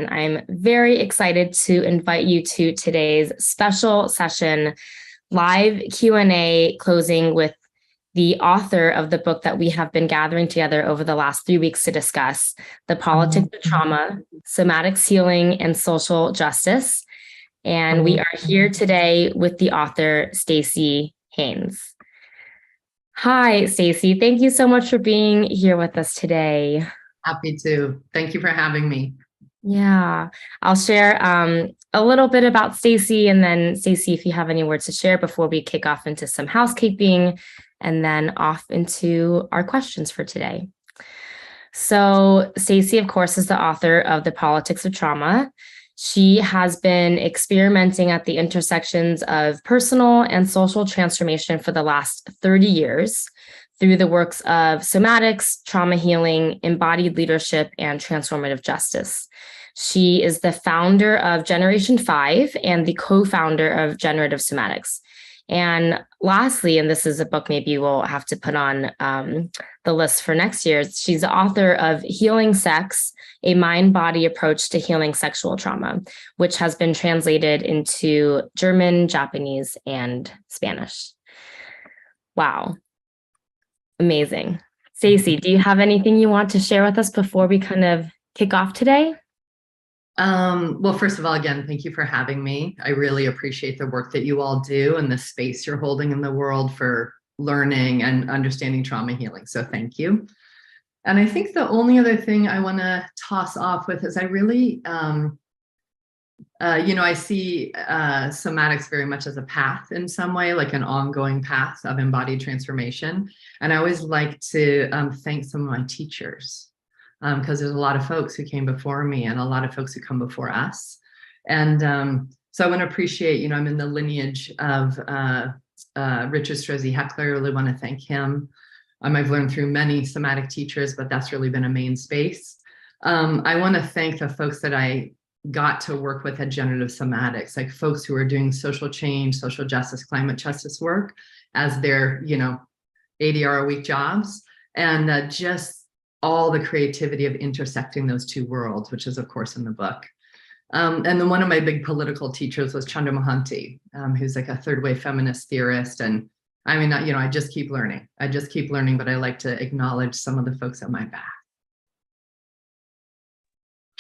and I'm very excited to invite you to today's special session, live Q&A closing with the author of the book that we have been gathering together over the last 3 weeks to discuss, The Politics of Trauma, Somatics, Healing, and Social Justice. And we are here today with the author, Staci Haines. Hi, Staci. Thank you so much for being here with us today. Happy to. Thank you for having me. Yeah, I'll share a little bit about Staci, and then Staci, if you have any words to share before we kick off into some housekeeping, and then off into our questions for today. So Staci, of course, is the author of The Politics of Trauma. She has been experimenting at the intersections of personal and social transformation for the last 30 years through the works of somatics, trauma healing, embodied leadership, and transformative justice. She is the founder of Generation 5 and the co-founder of Generative Somatics. And lastly, and this is a book maybe we'll have to put on the list for next year, she's the author of Healing Sex, a mind-body approach to healing sexual trauma, which has been translated into German, Japanese, and Spanish. Wow. Amazing. Staci, do you have anything you want to share with us before we kind of kick off today? Well, first of all, again, thank you for having me. I really appreciate the work that you all do and the space you're holding in the world for learning and understanding trauma healing. So thank you. And I think the only other thing I want to toss off with is I really, I see somatics very much as a path in some way, like an ongoing path of embodied transformation. And I always like to thank some of my teachers. Because there's a lot of folks who came before me and a lot of folks who come before us. And so I want to appreciate, I'm in the lineage of Richard Strozzi Heckler. I really want to thank him. I've learned through many somatic teachers, but that's really been a main space. I want to thank the folks that I got to work with at Generative Somatics, like folks who are doing social change, social justice, climate justice work as their, 80-hour-a-week jobs. And just all the creativity of intersecting those two worlds, which is, of course, in the book. And then one of my big political teachers was Chandra Mohanty, who's like a third-wave feminist theorist. And I mean, I just keep learning. But I like to acknowledge some of the folks at my back.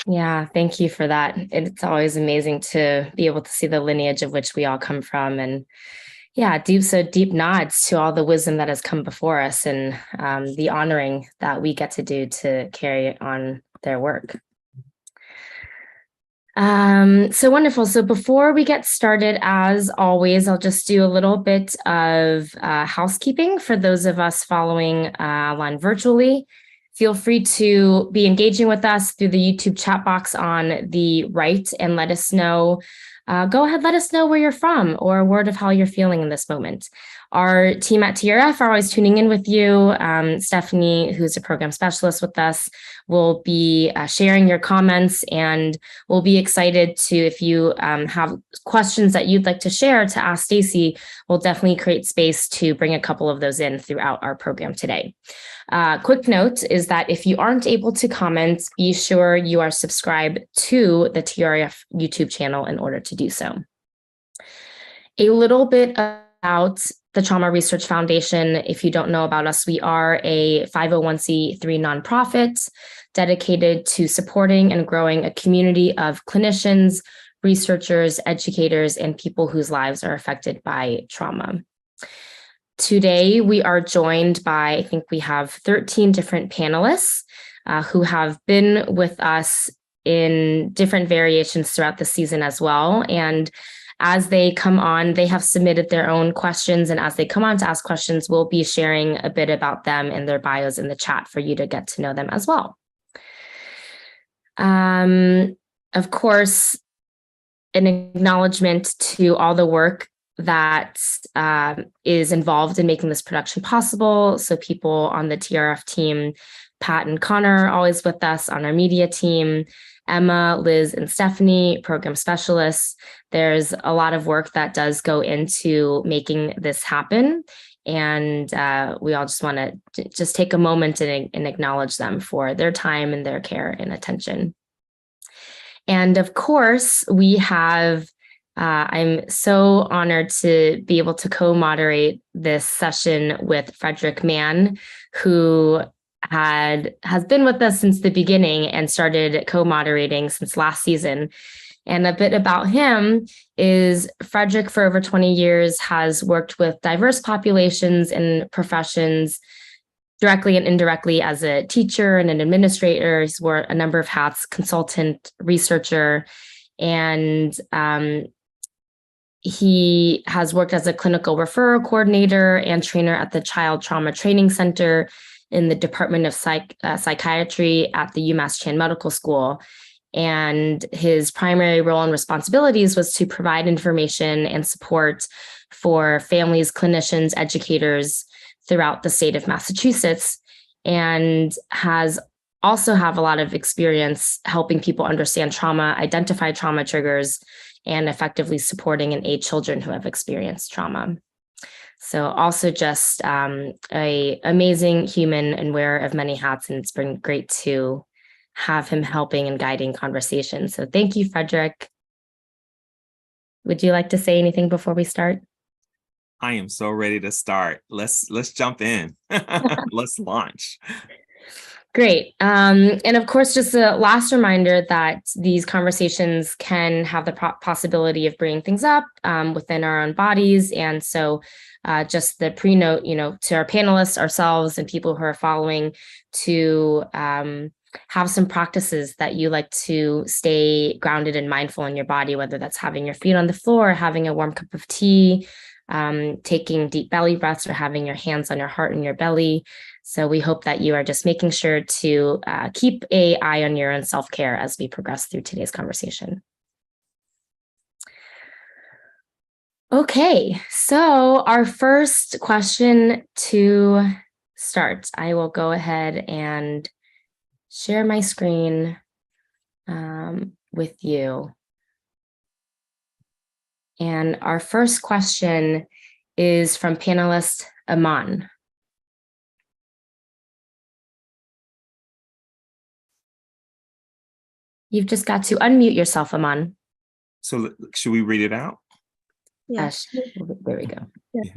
Yeah, thank you for that. It's always amazing to be able to see the lineage of which we all come from. And yeah, deep nods to all the wisdom that has come before us and the honoring that we get to do to carry on their work. So wonderful. So before we get started, as always, I'll just do a little bit of housekeeping for those of us following online virtually. Feel free to be engaging with us through the YouTube chat box on the right and let us know. Go ahead, let us know where you're from or a word of how you're feeling in this moment. Our team at TRF are always tuning in with you. Stephanie, who's a program specialist with us, will be sharing your comments, and we'll be excited to, if you have questions that you'd like to share to ask Staci, we'll definitely create space to bring a couple of those in throughout our program today. Quick note is that if you aren't able to comment, be sure you are subscribed to the TRF YouTube channel in order to do so. A little bit about the Trauma Research Foundation. If you don't know about us, we are a 501c3 nonprofit dedicated to supporting and growing a community of clinicians, researchers, educators, and people whose lives are affected by trauma. Today, we are joined by, I think we have 13 different panelists who have been with us in different variations throughout the season as well. And as they come on, they have submitted their own questions. And as they come on to ask questions, we'll be sharing a bit about them and their bios in the chat for you to get to know them as well. Of course, an acknowledgement to all the work that is involved in making this production possible. So people on the TRF team, Pat and Connor, are always with us on our media team, Emma, Liz, and Stephanie, program specialists. There's a lot of work that does go into making this happen. And we all just want to just take a moment and acknowledge them for their time and their care and attention. And of course, we have, I'm so honored to be able to co-moderate this session with Frederick Mann, who has been with us since the beginning and started co-moderating since last season. And a bit about him is Frederick, for over 20 years, has worked with diverse populations and professions directly and indirectly as a teacher and an administrator. He's wore a number of hats, consultant, researcher, and he has worked as a clinical referral coordinator and trainer at the Child Trauma Training Center in the Department of Psychiatry at the UMass Chan Medical School. And his primary role and responsibilities was to provide information and support for families, clinicians, educators throughout the state of Massachusetts, and has also have a lot of experience helping people understand trauma, identify trauma triggers, and effectively supporting and aid children who have experienced trauma. So also just a amazing human and wearer of many hats, and it's been great to have him helping and guiding conversations. So thank you, Frederick. Would you like to say anything before we start? I am so ready to start. Let's jump in. Let's launch. Great. And of course, just a last reminder that these conversations can have the possibility of bringing things up within our own bodies. And so just the pre-note, to our panelists, ourselves, and people who are following, to have some practices that you like to stay grounded and mindful in your body, whether that's having your feet on the floor, having a warm cup of tea, taking deep belly breaths, or having your hands on your heart and your belly. So we hope that you are just making sure to keep an eye on your own self-care as we progress through today's conversation. Okay, so our first question to start, I will go ahead and share my screen with you. And our first question is from panelist Aman. You've just got to unmute yourself, Aman. So should we read it out? Yes. There we go. Yeah.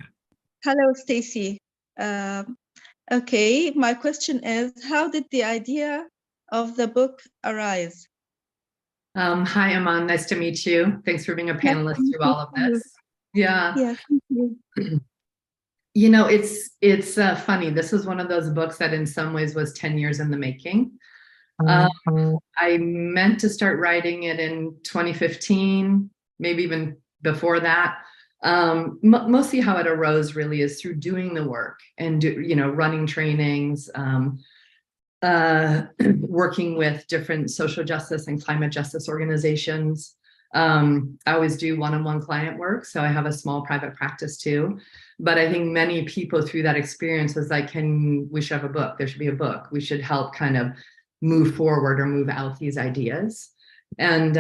Hello, Staci. Okay, my question is, how did the idea of the book arise? Hi, Aman. Nice to meet you. Thanks for being a panelist through all of this. Yeah. Yeah, thank you. It's funny. This was one of those books that in some ways was 10 years in the making. I meant to start writing it in 2015, maybe even before that. Mostly how it arose really is through doing the work and running trainings, working with different social justice and climate justice organizations. I always do one-on-one client work, so I have a small private practice too. But I think many people through that experience was like, we should have a book. There should be a book. We should help kind of move forward or move out these ideas. And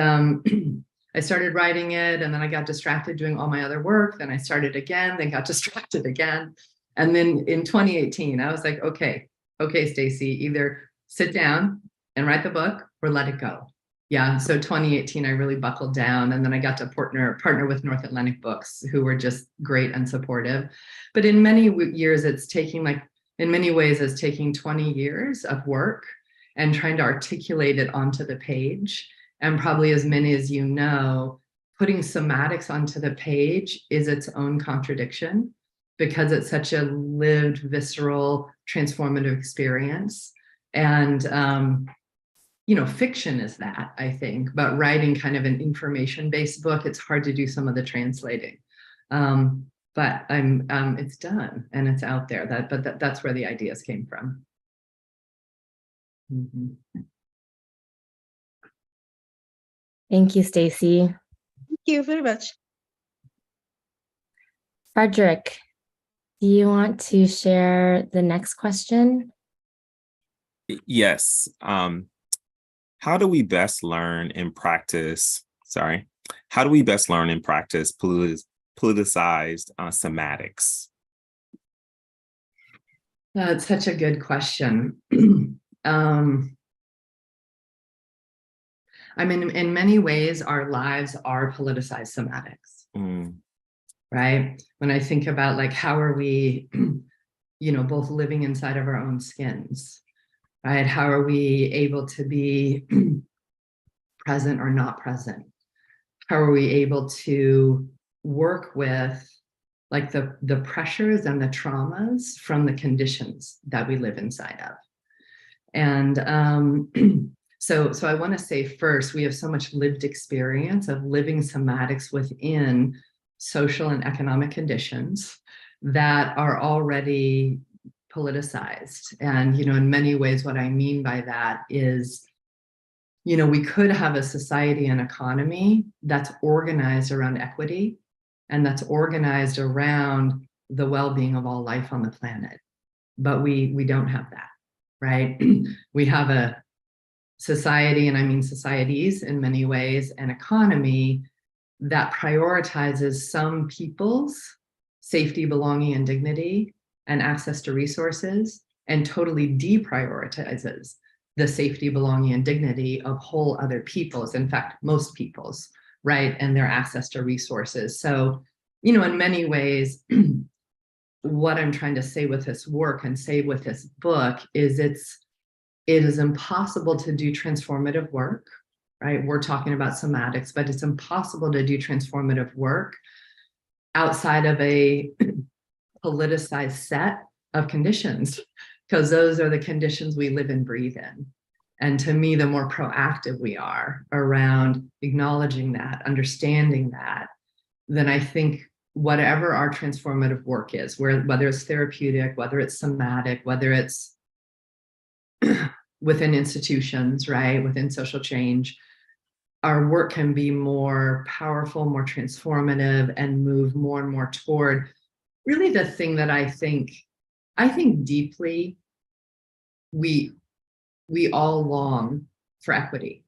I started writing it, and then I got distracted doing all my other work. Then I started again, then got distracted again. And then in 2018, I was like, okay, Staci, either sit down and write the book or let it go. Yeah, so 2018, I really buckled down, and then I got to partner with North Atlantic Books, who were just great and supportive. But in many years, it's taking in many ways, it's taking 20 years of work and trying to articulate it onto the page. And probably as many as you know, putting somatics onto the page is its own contradiction, because it's such a lived, visceral, transformative experience. And fiction is that, I think, but writing kind of an information-based book, it's hard to do some of the translating. But it's done and it's out there. That's where the ideas came from. Mm-hmm. Thank you, Staci. Thank you very much. Frederick, do you want to share the next question? Yes. How do we best learn and practice? How do we best learn and practice politicized somatics? That's such a good question. I mean, in many ways, our lives are politicized somatics, right? When I think about like, how are we, both living inside of our own skins, right? How are we able to be present or not present? How are we able to work with like the pressures and the traumas from the conditions that we live inside of? And so I want to say first, we have so much lived experience of living somatics within social and economic conditions that are already politicized. And, in many ways, what I mean by that is, we could have a society and economy that's organized around equity and that's organized around the well-being of all life on the planet. But we don't have that, right? We have a society, and I mean societies in many ways, an economy that prioritizes some people's safety, belonging, and dignity and access to resources, and totally deprioritizes the safety, belonging, and dignity of whole other peoples, in fact, most peoples, right? And their access to resources. So, in many ways, what I'm trying to say with this work and say with this book is it is impossible to do transformative work, right? We're talking about somatics, but it's impossible to do transformative work outside of a politicized set of conditions, because those are the conditions we live and breathe in. And to me, the more proactive we are around acknowledging that, understanding that, then I think whatever our transformative work is, whether it's therapeutic, whether it's somatic, whether it's within institutions, right, within social change, our work can be more powerful, more transformative, and move more and more toward really the thing that I think deeply we all long for equity.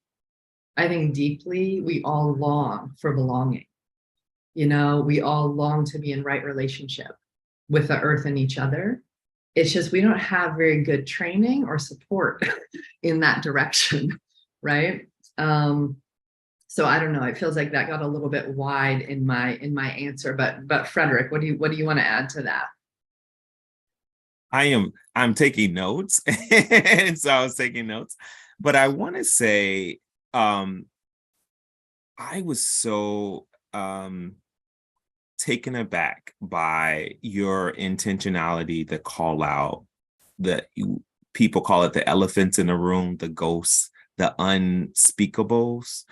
I think deeply we all long for belonging. We all long to be in right relationship with the earth and each other. It's just we don't have very good training or support in that direction, right? So I don't know. It feels like that got a little bit wide in my answer. But Frederick, what do you want to add to that? I'm taking notes, and so I was taking notes. But I want to say, I was so taken aback by your intentionality, the call out, people call it the elephants in the room, the ghosts, the unspeakables.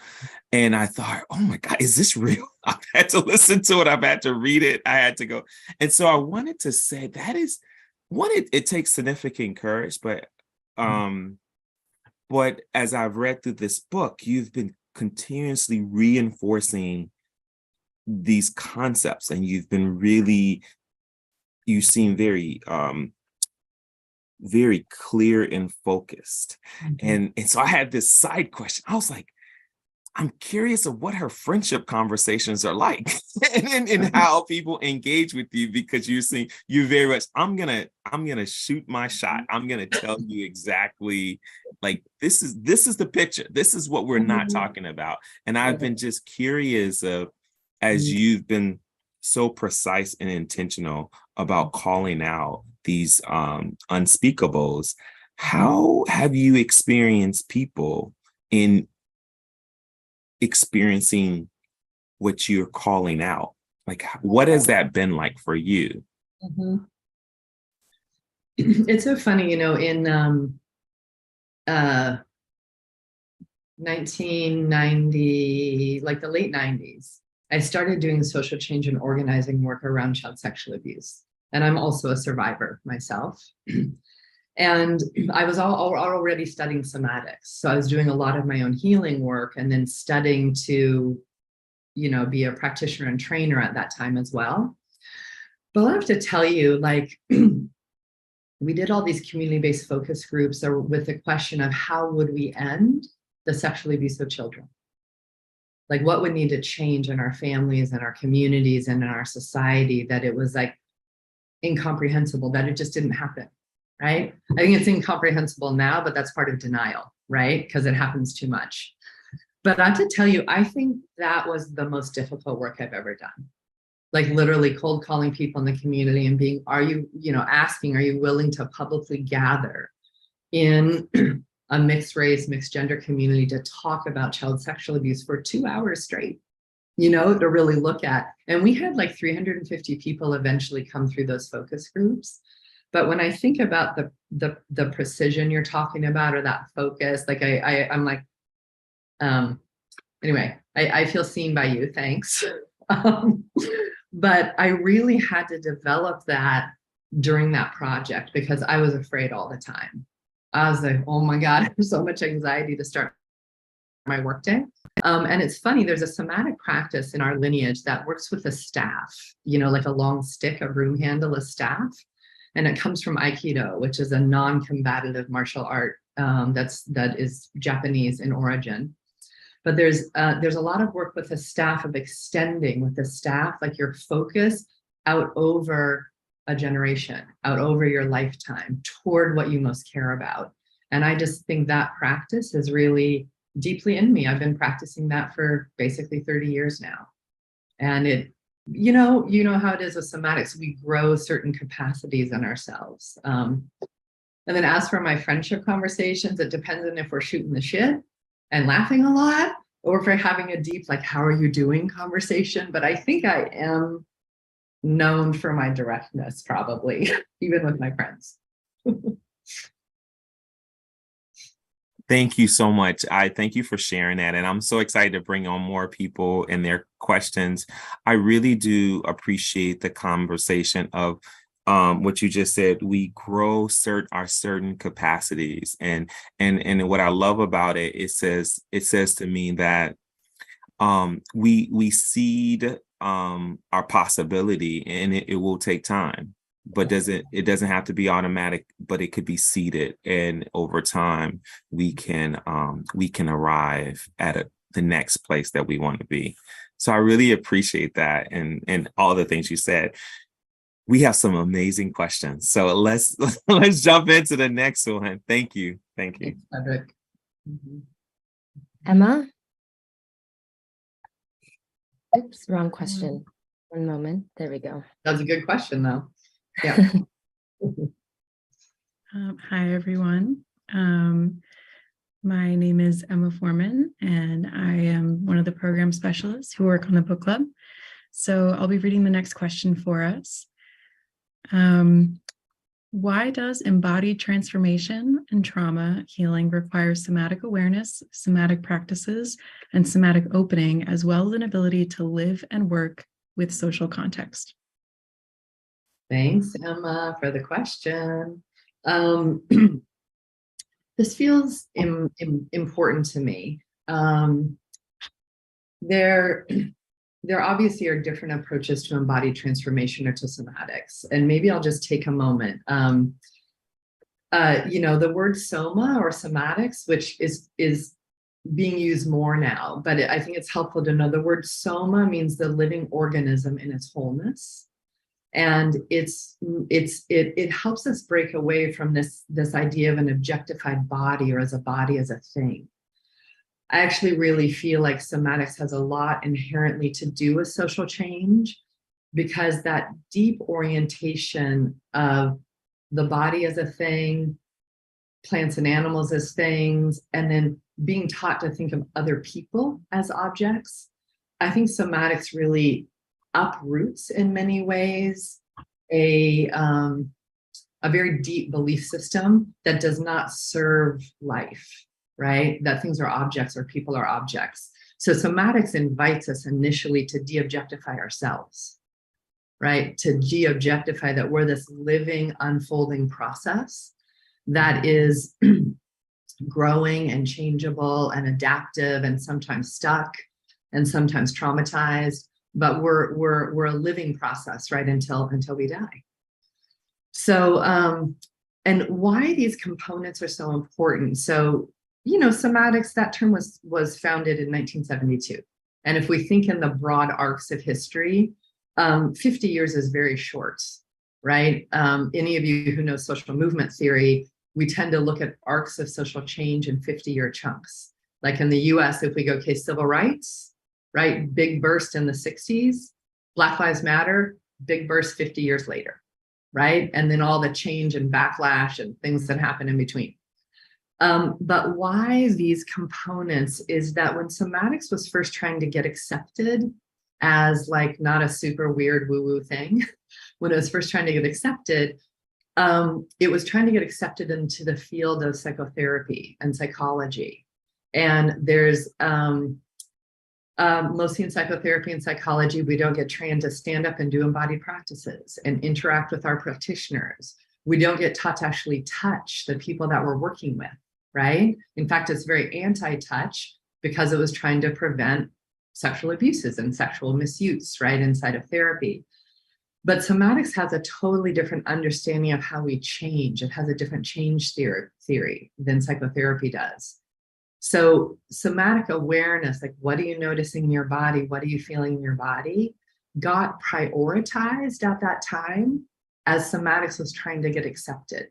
And I thought, oh my God, is this real? I've had to listen to it. I've had to read it. I had to go. And so I wanted to say that is one, it takes significant courage, but as I've read through this book, you've been continuously reinforcing these concepts, and you seem very very clear and focused. And so I had this side question. I was like, I'm curious of what her friendship conversations are like and how people engage with you, because you very much, I'm gonna shoot my shot. I'm gonna tell you exactly, like, this is the picture. This is what we're not talking about. And I've been just curious of, as you've been so precise and intentional about calling out these unspeakables, how have you experienced people in experiencing what you're calling out? Like, what has that been like for you? It's so funny, in 1990, like the late 90s, I started doing social change and organizing work around child sexual abuse. And I'm also a survivor myself. And I was already studying somatics. So I was doing a lot of my own healing work and then studying to, be a practitioner and trainer at that time as well. But I have to tell you, like, we did all these community-based focus groups with the question of how would we end the sexual abuse of children? Like, what would need to change in our families and our communities and in our society, that it was like incomprehensible that it just didn't happen, right? I think it's incomprehensible now, but that's part of denial, right? Because it happens too much. But I have to tell you, I think that was the most difficult work I've ever done. Like literally cold calling people in the community and being, asking, are you willing to publicly gather in a mixed race, mixed gender community to talk about child sexual abuse for 2 hours straight, to really look at. And we had like 350 people eventually come through those focus groups. But when I think about the precision you're talking about, or that focus, like I'm like, anyway, I feel seen by you, thanks. But I really had to develop that during that project because I was afraid all the time. I was like, oh my God, there's so much anxiety to start my workday. And it's funny, there's a somatic practice in our lineage that works with a staff, like a long stick, a broom handle, a staff. And it comes from Aikido, which is a non-combative martial art that is Japanese in origin. But there's a lot of work with the staff of extending with the staff, like your focus out over a generation, out over your lifetime toward what you most care about. And I just think that practice is really deeply in me. I've been practicing that for basically 30 years now. And it, you know how it is with somatics, we grow certain capacities in ourselves. And then as for my friendship conversations, it depends on if we're shooting the shit and laughing a lot, or if we're having a deep, like, how are you doing conversation. But I think I am known for my directness, probably, even with my friends. Thank you so much. I thank you for sharing that. And I'm so excited to bring on more people and their questions. I really do appreciate the conversation of what you just said. We grow our certain capacities. And what I love about it, it says to me that we seed our possibility, and it will take time. But it doesn't have to be automatic, but it could be seeded, and over time we can arrive at the next place that we want to be. So I really appreciate that, and all the things you said. We have some amazing questions, so let's jump into the next one. Thank you. Thanks, Frederick. Mm-hmm. Emma. Oops, wrong question. One moment. There we go. That's a good question, though. Yeah. Hi, everyone. My name is Emma Foreman, and I am one of the program specialists who work on the book club. So I'll be reading the next question for us. Why does embodied transformation and trauma healing require somatic awareness, somatic practices, and somatic opening, as well as an ability to live and work with social context? Thanks, Emma, for the question. This feels important to me. There obviously are different approaches to embodied transformation or to somatics, and maybe I'll just take a moment. The word soma or somatics, which is being used more now, but I think it's helpful to know the word soma means the living organism in its wholeness. And it helps us break away from this idea of an objectified body, or as a body as a thing. I actually really feel like somatics has a lot inherently to do with social change, because that deep orientation of the body as a thing, plants and animals as things, and then being taught to think of other people as objects. I think somatics really uproots in many ways a very deep belief system that does not serve life, right? That things are objects or people are objects. So somatics invites us initially to de-objectify ourselves, right? To de-objectify that we're this living, unfolding process that is growing and changeable and adaptive and sometimes stuck and sometimes traumatized. But we're a living process, right, until we die. So, and why these components are so important. So, somatics, that term was founded in 1972. And if we think in the broad arcs of history, 50 years is very short, right? Any of you who know social movement theory, we tend to look at arcs of social change in 50-year chunks. Like in the US, if we go, okay, civil rights, right? Big burst in the 60s, Black Lives Matter, big burst 50 years later, right? And then all the change and backlash and things that happen in between. But why these components is that when somatics was first trying to get accepted as like not a super weird woo-woo thing, when it was first trying to get accepted, it was trying to get accepted into the field of psychotherapy and psychology. And there's mostly in psychotherapy and psychology, we don't get trained to stand up and do embodied practices and interact with our practitioners. We don't get taught to actually touch the people that we're working with, right? In fact, it's very anti-touch because it was trying to prevent sexual abuses and sexual misuse, right, inside of therapy. But somatics has a totally different understanding of how we change. It has a different change theory than psychotherapy does. So somatic awareness, like what are you noticing in your body? What are you feeling in your body? Got prioritized at that time as somatics was trying to get accepted.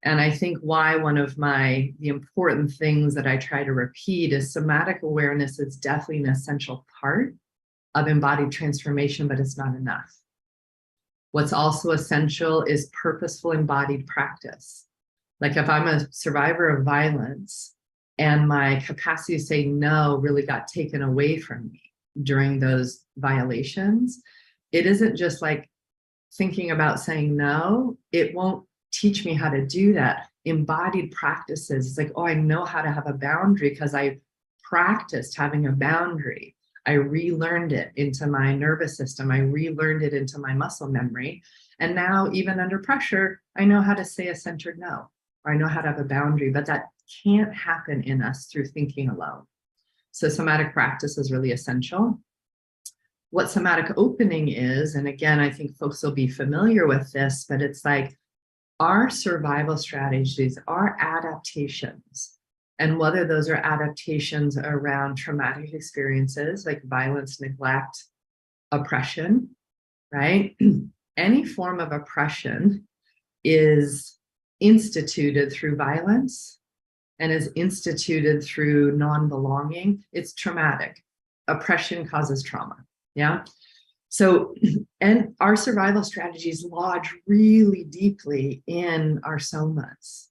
And I think why one of the important things that I try to repeat is somatic awareness is definitely an essential part of embodied transformation, but it's not enough. What's also essential is purposeful embodied practice. Like if I'm a survivor of violence and my capacity to say no really got taken away from me during those violations, it isn't just like thinking about saying no, it won't teach me how to do that. Embodied practices, it's like, oh, I know how to have a boundary because I practiced having a boundary. I relearned it into my nervous system. I relearned it into my muscle memory. And now even under pressure, I know how to say a centered no, or I know how to have a boundary, but that can't happen in us through thinking alone. So somatic practice is really essential. What somatic opening is, and again, I think folks will be familiar with this, but it's like our survival strategies, our adaptations, and whether those are adaptations around traumatic experiences like violence, neglect, oppression, right? Any form of oppression is instituted through violence and is instituted through non-belonging. It's traumatic. Oppression causes trauma, yeah? So, and our survival strategies lodge really deeply in our somas.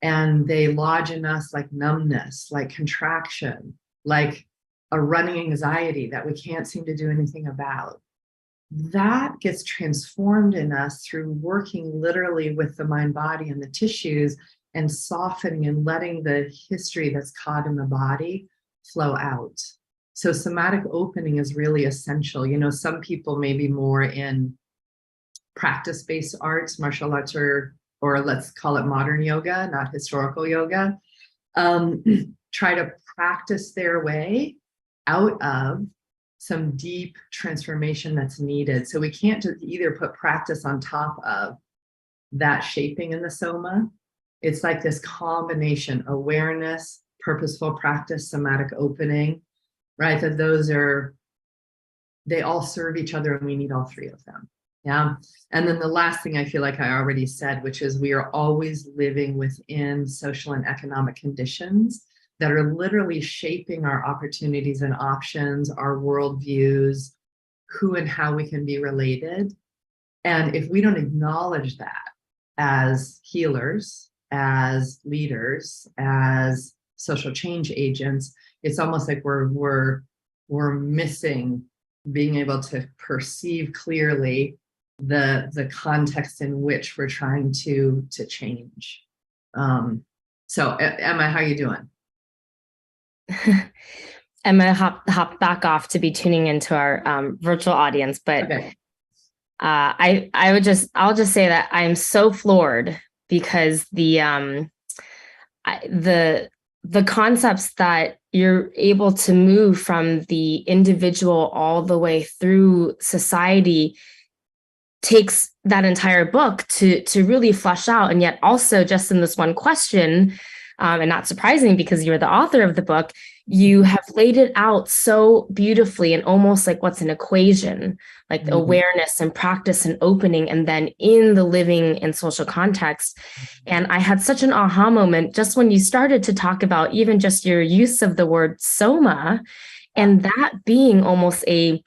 And they lodge in us like numbness, like contraction, like a running anxiety that we can't seem to do anything about. That gets transformed in us through working literally with the mind, body, and the tissues and softening and letting the history that's caught in the body flow out. So somatic opening is really essential. You know, some people may be more in practice-based arts, martial arts, or let's call it modern yoga, not historical yoga, try to practice their way out of some deep transformation that's needed. So we can't just either put practice on top of that shaping in the soma. It's like this combination, awareness, purposeful practice, somatic opening, right? That they all serve each other and we need all three of them. Yeah. And then the last thing I feel like I already said, which is we are always living within social and economic conditions that are literally shaping our opportunities and options, our worldviews, who and how we can be related. And if we don't acknowledge that as healers, as leaders, as social change agents, it's almost like we're missing being able to perceive clearly the context in which we're trying to change. So Emma, how are you doing? I'm gonna hop back off to be tuning into our virtual audience, but okay. I'll just say that I'm so floored because the concepts that you're able to move from the individual all the way through society takes that entire book to really flesh out. And yet also just in this one question, and not surprising because you're the author of the book, you have laid it out so beautifully and almost like what's an equation, like awareness and practice and opening, and then in the living and social context. And I had such an aha moment just when you started to talk about even just your use of the word soma, and that being almost a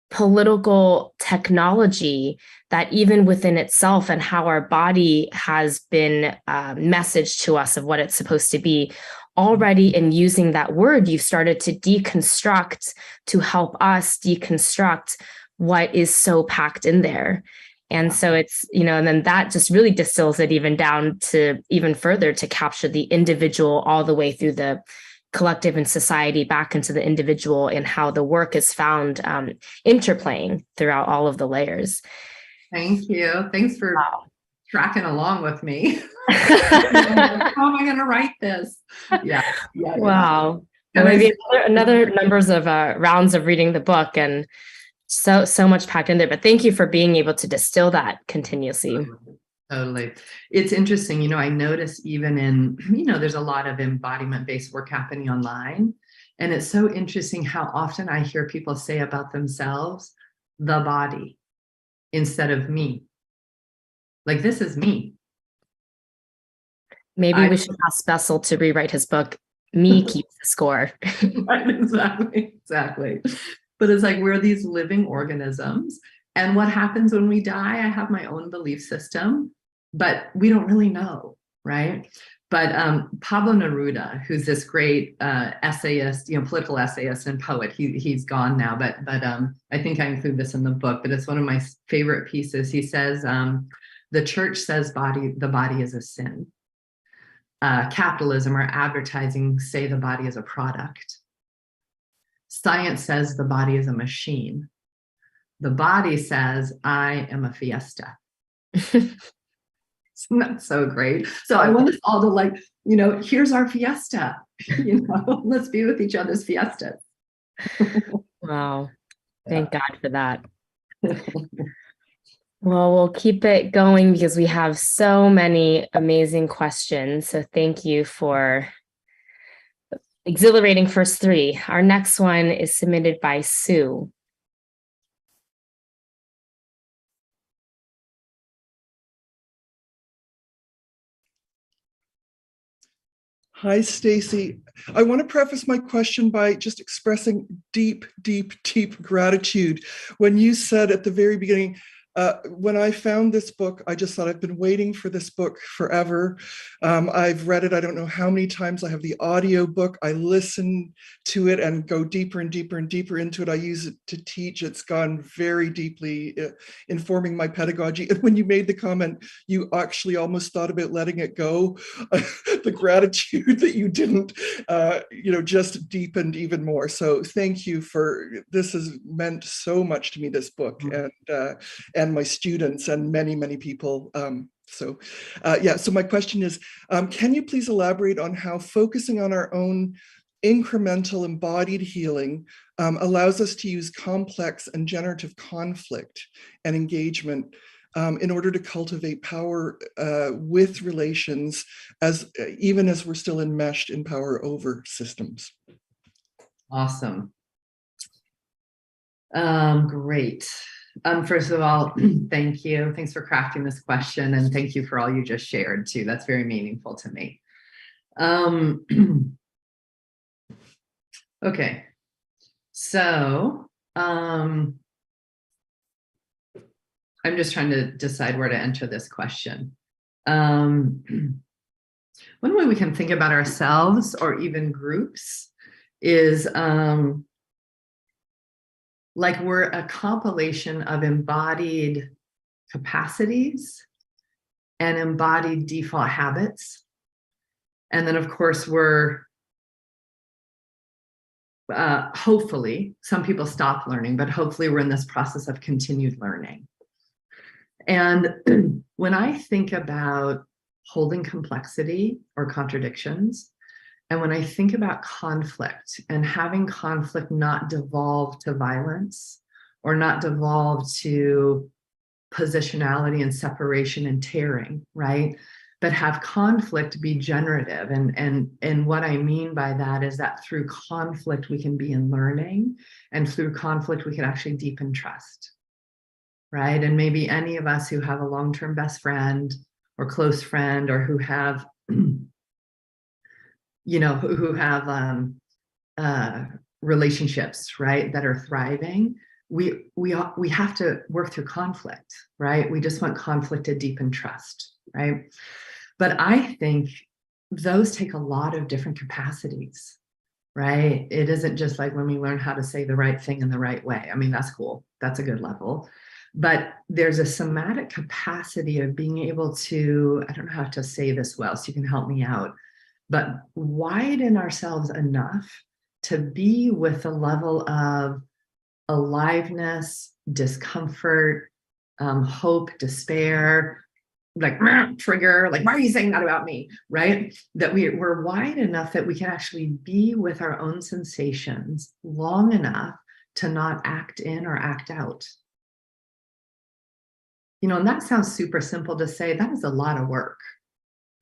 political technology that even within itself and how our body has been messaged to us of what it's supposed to be. Already in using that word, you've started to deconstruct to help us deconstruct what is so packed in there. And so it's, and then that just really distills it even down to even further to capture the individual all the way through the collective and society back into the individual, and how the work is found interplaying throughout all of the layers. Thank you. Thanks for tracking along with me. How am I going to write this? Yeah. Wow. Well, maybe another numbers of rounds of reading the book, and so much packed in there. But thank you for being able to distill that continuously. Totally. It's interesting, I notice even in, there's a lot of embodiment-based work happening online. And it's so interesting how often I hear people say about themselves, the body, instead of me. Like, this is me. Maybe we should ask Bessel to rewrite his book, Me Keeps the Score. Right, exactly. But it's like, we're these living organisms. And what happens when we die? I have my own belief system, but we don't really know, right? But Pablo Neruda, who's this great essayist, political essayist and poet, he's gone now, but I think I include this in the book, but it's one of my favorite pieces. He says, the church says the body is a sin. Capitalism or advertising say the body is a product. Science says the body is a machine. The body says, I am a fiesta. Isn't that so great? So I want us all to here's our fiesta, let's be with each other's fiestas. Wow. Thank God for that. Well, we'll keep it going because we have so many amazing questions. So thank you for exhilarating first three. Our next one is submitted by Sue. Hi, Staci. I want to preface my question by just expressing deep, deep, deep gratitude. When you said at the very beginning, when I found this book, I just thought I've been waiting for this book forever. I've read it, I don't know how many times. I have the audio book. I listen to it and go deeper and deeper and deeper into it. I use it to teach. It's gone very deeply informing my pedagogy. And when you made the comment, you actually almost thought about letting it go. The gratitude that you didn't, just deepened even more. So thank you this has meant so much to me, this book, and my students and many, many people. So my question is, can you please elaborate on how focusing on our own incremental embodied healing allows us to use complex and generative conflict and engagement in order to cultivate power with relations, even as we're still enmeshed in power over systems? Awesome. Great. First of all, thank you. Thanks for crafting this question, and thank you for all you just shared too. That's very meaningful to me. Okay, so I'm just trying to decide where to enter this question. One way we can think about ourselves or even groups is like we're a compilation of embodied capacities and embodied default habits. And then of course we're hopefully, some people stop learning, but hopefully we're in this process of continued learning. And when I think about holding complexity or contradictions, and when I think about conflict and having conflict not devolve to violence or not devolve to positionality and separation and tearing, right? but have conflict be generative. And what I mean by that is that through conflict, we can be in learning, and through conflict, we can actually deepen trust, right? And maybe any of us who have a long-term best friend or close friend, or who have, you know, who have relationships, right, that are thriving, we have to work through conflict, right? We just want conflict to deepen trust, right? But I think those take a lot of different capacities, right? It isn't just like when we learn how to say the right thing in the right way. I mean, that's cool. That's a good level. But there's a somatic capacity of being able to, I don't know how to say this well, so you can help me out, but widen ourselves enough to be with a level of aliveness, discomfort, hope, despair, like trigger, like, why are you saying that about me, right? That we're wide enough that we can actually be with our own sensations long enough to not act in or act out. You know, and that sounds super simple to say. That is a lot of work,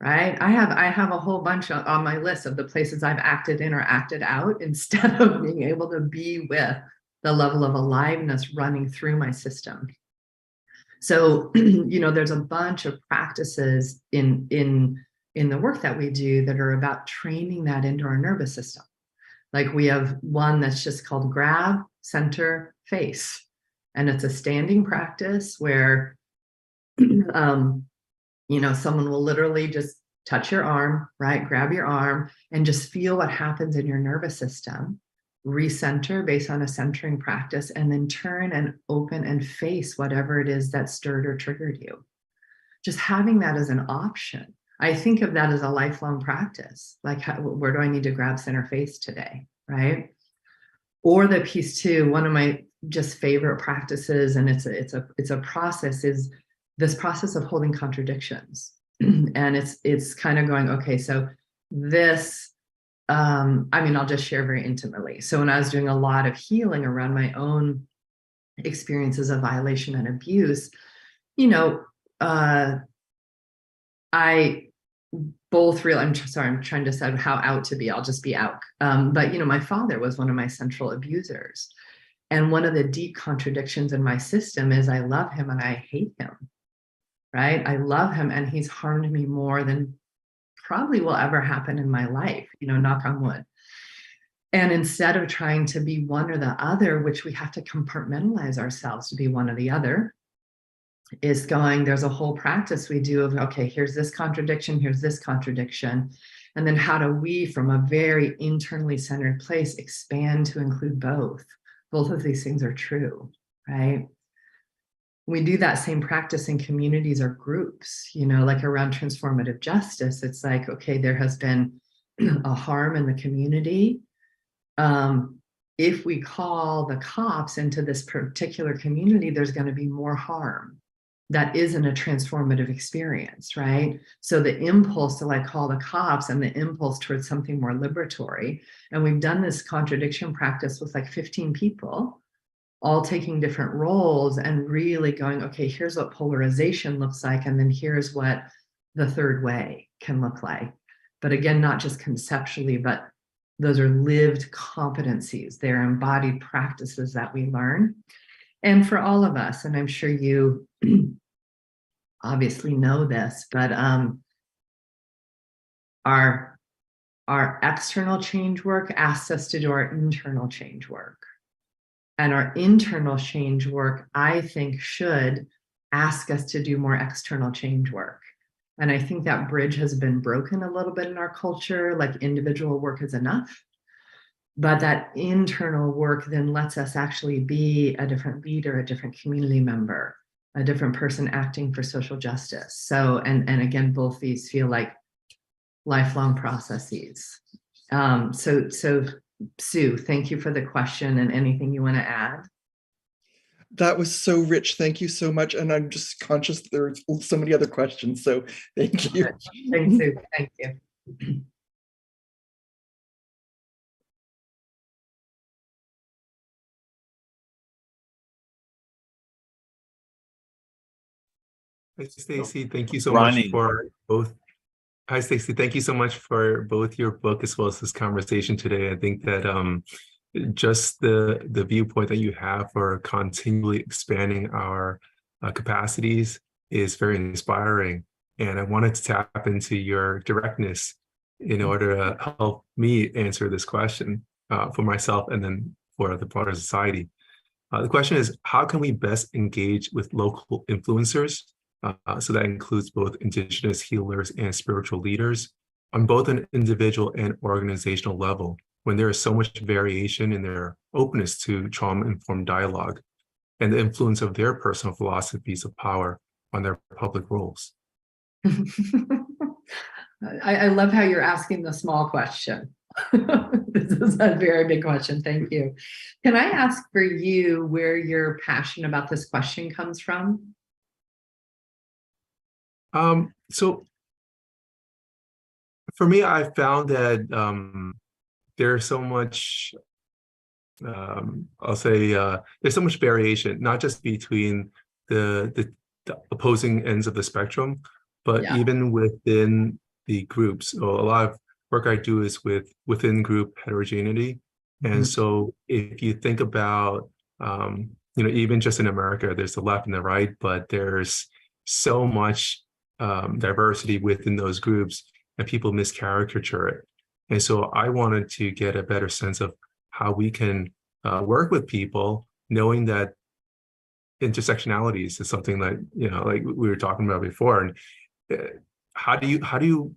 right? I have a whole bunch on my list of the places I've acted in or acted out, instead of being able to be with the level of aliveness running through my system. So, you know, there's a bunch of practices in the work that we do that are about training that into our nervous system. Like, we have one that's just called grab, center, face. And it's a standing practice where, you know, someone will literally just touch your arm, right? Grab your arm and just feel what happens in your nervous system. Recenter based on a centering practice, and then turn and open and face whatever it is that stirred or triggered you. Just having that as an option. I think of that as a lifelong practice. Like, where do I need to grab, center, face today, right? Or the piece two, one of my just favorite practices, and it's a process, is this process of holding contradictions. And it's kind of going, okay, so this, I mean, I'll just share very intimately. So when I was doing a lot of healing around my own experiences of violation and abuse, you know, I both real, I'm sorry, I'm trying to decide how out to be. I'll just be out. But, you know, my father was one of my central abusers. And one of the deep contradictions in my system is I love him and I hate him, right? I love him and he's harmed me more than probably will ever happen in my life, you know, knock on wood. And instead of trying to be one or the other, which we have to compartmentalize ourselves to be one or the other, is going, there's a whole practice we do of, okay, here's this contradiction, here's this contradiction. And then how do we, from a very internally centered place, expand to include both? Both of these things are true, right? We do that same practice in communities or groups, you know, like around transformative justice. It's like, okay, there has been a harm in the community. If we call the cops into this particular community, there's going to be more harm. That isn't a transformative experience, right? So the impulse to like call the cops and the impulse towards something more liberatory. And we've done this contradiction practice with like 15 people, all taking different roles and really going, okay, here's what polarization looks like. And then here's what the third way can look like. But again, not just conceptually, but those are lived competencies. They're embodied practices that we learn. And for all of us, and I'm sure you obviously know this, but our external change work asks us to do our internal change work. And our internal change work, I think, should ask us to do more external change work. And I think that bridge has been broken a little bit in our culture, like individual work is enough. But that internal work then lets us actually be a different leader, a different community member, a different person acting for social justice. So, and again, both these feel like lifelong processes. So Sue, thank you for the question, and anything you want to add? That was so rich. Thank you so much. And I'm just conscious that there's so many other questions. So thank you. Thanks, Sue. Thank you. Staci, thank you so Ronnie. much for both Hi, Stacy. Thank you so much for both your book as well as this conversation today. I think that just the viewpoint that you have for continually expanding our capacities is very inspiring. And I wanted to tap into your directness in order to help me answer this question for myself and then for the broader society. The question is, how can we best engage with local influencers? So that includes both Indigenous healers and spiritual leaders on both an individual and organizational level, when there is so much variation in their openness to trauma-informed dialogue and the influence of their personal philosophies of power on their public roles. I love how you're asking the small question. This is a very big question. Thank you. Can I ask for you where your passion about this question comes from? So for me, I found that there's so much, I'll say, there's so much variation, not just between the opposing ends of the spectrum, but even within the groups. So a lot of work I do is within group heterogeneity. And so if you think about, even just in America, there's the left and the right, but there's so much diversity within those groups, and people miscaricature it. And so I wanted to get a better sense of how we can work with people, knowing that intersectionalities is something that, like we were talking about before. And how do you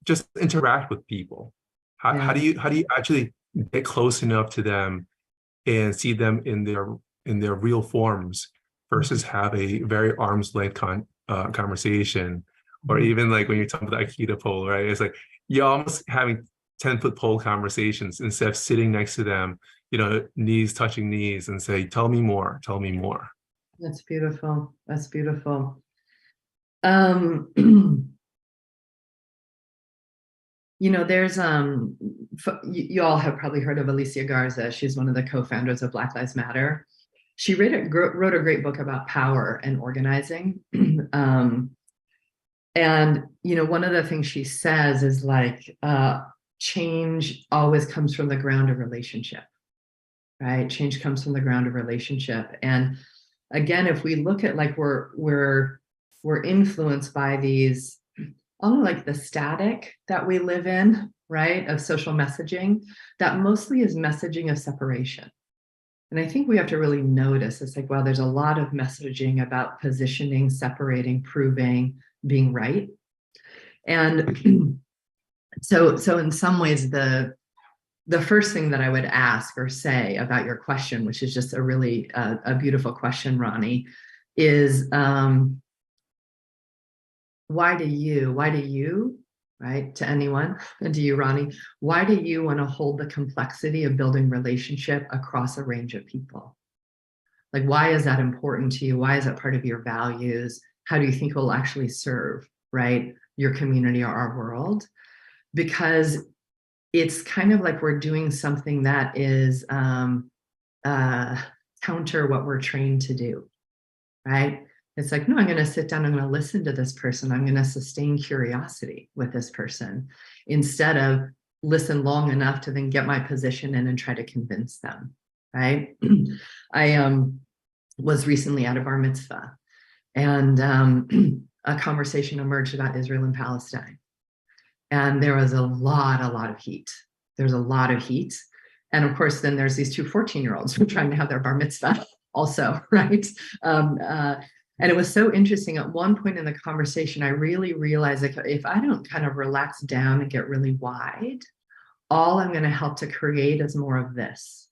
just interact with people? How do you actually get close enough to them and see them in their real forms versus have a very arm's length conversation, or even like when you're talking about the Aikido pole, right? It's like you're almost having 10-foot pole conversations instead of sitting next to them, knees touching knees, and say, tell me more. That's beautiful. That's beautiful. There's you all have probably heard of Alicia Garza. She's one of the co-founders of Black Lives Matter. She wrote a great book about power and organizing. And one of the things she says is like, change always comes from the ground of relationship, right? Change comes from the ground of relationship. And again, if we look at like we're influenced by these, only like the static that we live in, right, of social messaging, that mostly is messaging of separation. And I think we have to really notice, it's like, wow, there's a lot of messaging about positioning, separating, proving, being right. And so in some ways, the first thing that I would ask or say about your question, which is just a really a beautiful question, Ronnie, is why do you, right, to anyone, and to you, Ronnie, why do you want to hold the complexity of building relationship across a range of people? Like, why is that important to you? Why is that part of your values? How do you think it will actually serve, right, your community or our world? Because it's kind of like we're doing something that is counter what we're trained to do, right? It's like, no, I'm going to sit down, I'm going to listen to this person, I'm going to sustain curiosity with this person, instead of listen long enough to then get my position in and try to convince them, right? I was recently at a bar mitzvah, and a conversation emerged about Israel and Palestine. And there was a lot of heat. There's a lot of heat. And of course, then there's these two 14-year-olds who are trying to have their bar mitzvah also, right? And it was so interesting. At one point in the conversation, I really realized that if I don't kind of relax down and get really wide, all I'm going to help to create is more of this.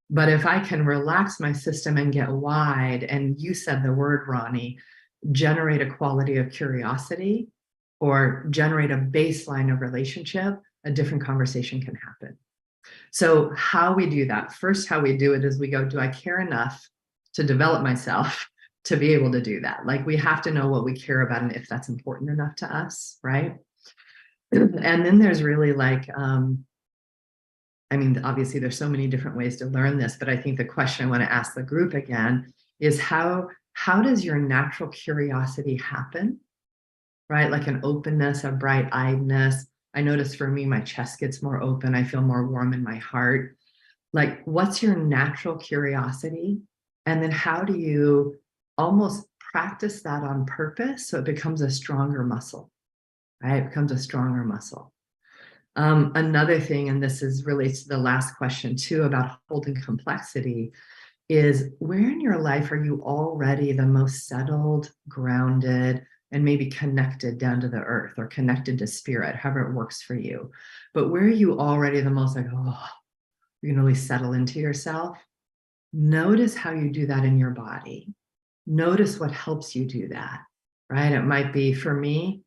But if I can relax my system and get wide, and you said the word, Ronnie, generate a quality of curiosity or generate a baseline of relationship, a different conversation can happen. So how we do that, first, how we do it is we go, do I care enough to develop myself to be able to do that? Like, we have to know what we care about and if that's important enough to us, right? And then there's really like, I mean, obviously there's so many different ways to learn this, but I think the question I want to ask the group again is how does your natural curiosity happen right? Like an openness, a bright-eyedness. I notice for me, my chest gets more open. I feel more warm in my heart. Like, what's your natural curiosity? And then how do you almost practice that on purpose so it becomes a stronger muscle, right? It becomes a stronger muscle. Another thing, and this is relates to the last question too about holding complexity, is where in your life are you already the most settled, grounded, and maybe connected down to the earth or connected to spirit, however it works for you. But where are you already the most like, oh, you can really settle into yourself? Notice how you do that in your body. Notice what helps you do that, right? It might be, for me,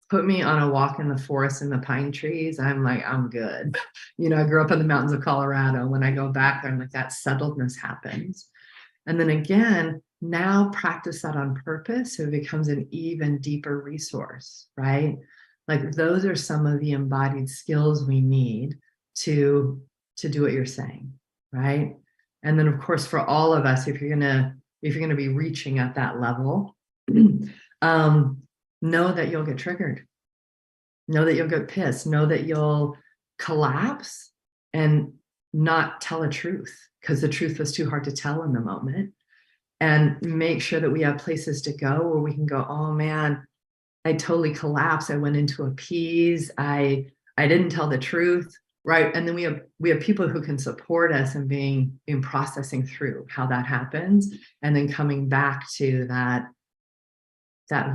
put me on a walk in the forest in the pine trees. I'm like, I'm good. You know, I grew up in the mountains of Colorado. When I go back, I'm like, that settledness happens. And then again, now practice that on purpose so it becomes an even deeper resource, right? Like those are some of the embodied skills we need to do what you're saying, right? And then of course, for all of us, if you're gonna be reaching at that level, know that you'll get triggered. Know that you'll get pissed. Know that you'll collapse and not tell a truth because the truth was too hard to tell in the moment. And make sure that we have places to go where we can go, oh man, I totally collapsed. I went into appease. I didn't tell the truth, right? And then we have people who can support us in processing through how that happens, and then coming back to that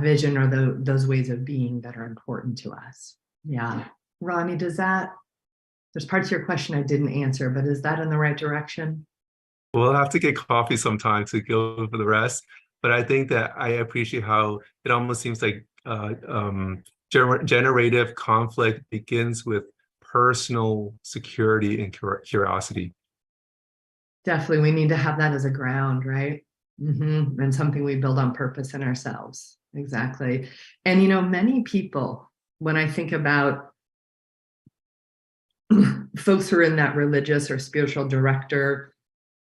vision or those ways of being that are important to us. Yeah. Ronnie, there's parts of your question I didn't answer, but is that in the right direction? We'll have to get coffee sometime to go for the rest. But I think that I appreciate how it almost seems like generative conflict begins with personal security and curiosity. Definitely, we need to have that as a ground, right? And something we build on purpose in ourselves. Exactly. And you know, many people, when I think about folks who are in that religious or spiritual director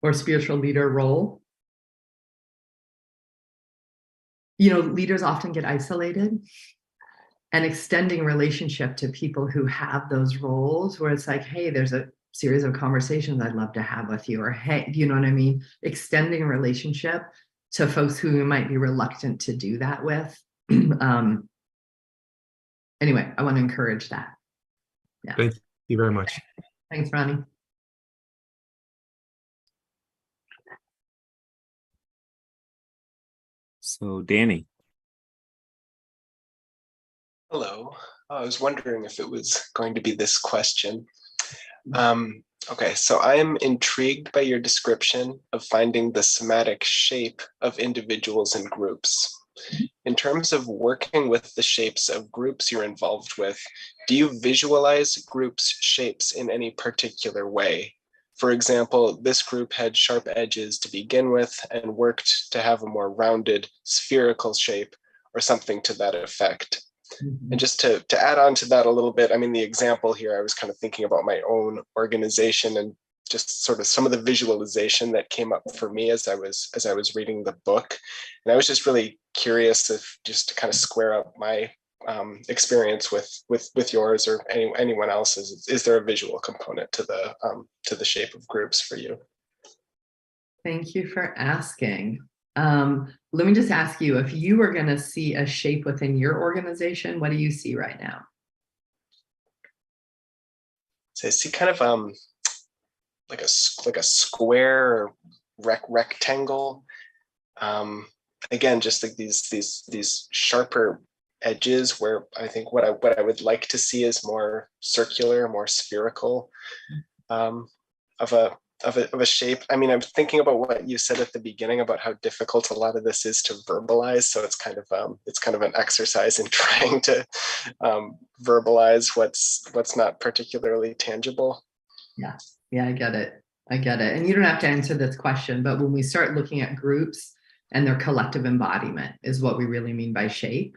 or spiritual leader role, you know, leaders often get isolated, and extending relationship to people who have those roles where it's like, hey, there's a series of conversations I'd love to have with you, or hey, you know what I mean? Extending a relationship to folks who you might be reluctant to do that with. Anyway, I want to encourage that. Yeah. Thank you very much. Thanks, Ronnie. So Danny. Hello. I was wondering if it was going to be this question. Okay, so I am intrigued by your description of finding the somatic shape of individuals and groups. In terms of working with the shapes of groups you're involved with, do you visualize groups' shapes in any particular way? For example, this group had sharp edges to begin with and worked to have a more rounded spherical shape or something to that effect. And just to add on to that a little bit, I mean, the example here, I was kind of thinking about my own organization and just sort of some of the visualization that came up for me as I was reading the book. And I was just really curious if just to kind of square up my experience with yours or anyone else's. Is there a visual component to the shape of groups for you? Thank you for asking. Let me just ask you, if you were going to see a shape within your organization, what do you see right now? So I see kind of like a square or rectangle. Again, just like these sharper edges where I think what I would like to see is more circular, more spherical of a shape. I mean, I'm thinking about what you said at the beginning about how difficult a lot of this is to verbalize. So it's kind of an exercise in trying to verbalize what's not particularly tangible. Yeah, I get it. And you don't have to answer this question, but when we start looking at groups and their collective embodiment is what we really mean by shape,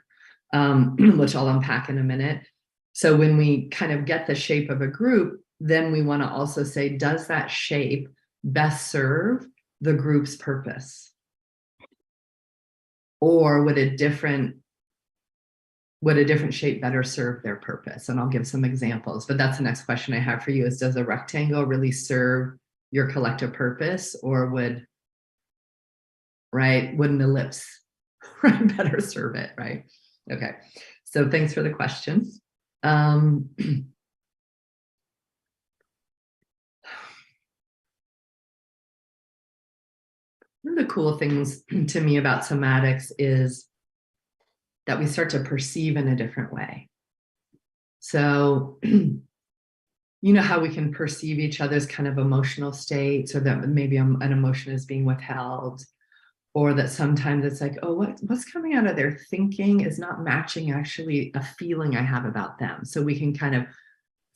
which I'll unpack in a minute. So when we kind of get the shape of a group, then we want to also say, does that shape best serve the group's purpose? Or would a different would a different shape better serve their purpose? And I'll give some examples, but that's the next question I have for you is, does a rectangle really serve your collective purpose, or would an ellipse better serve it, right? Okay, so thanks for the question. One of the cool things to me about somatics is that we start to perceive in a different way. So, you know how we can perceive each other's kind of emotional states, or that maybe an emotion is being withheld, or that sometimes it's like, oh, what's coming out of their thinking is not matching actually a feeling I have about them. So we can kind of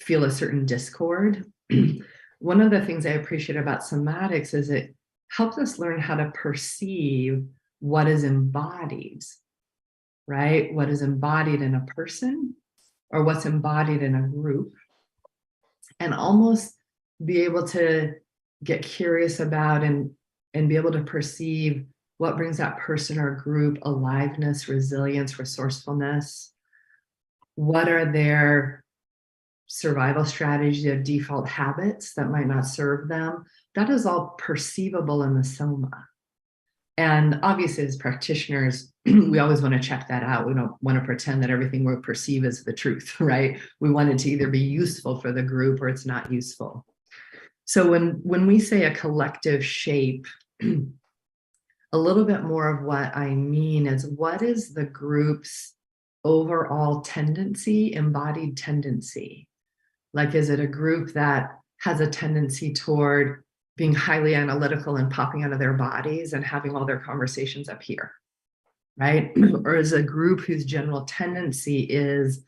feel a certain discord. One of the things I appreciate about somatics is it helps us learn how to perceive what is embodied, right? What is embodied in a person, or what's embodied in a group, and almost be able to get curious about and be able to perceive what brings that person or group aliveness, resilience, resourcefulness. What are their survival strategies or default habits that might not serve them? That is all perceivable in the soma. And obviously, as practitioners, we always want to check that out. We don't want to pretend that everything we perceive is the truth, right? We want it to either be useful for the group or it's not useful. So when we say a collective shape, a little bit more of what I mean is, what is the group's overall tendency, embodied tendency? Like, is it a group that has a tendency toward being highly analytical and popping out of their bodies and having all their conversations up here, right? Or is a group whose general tendency is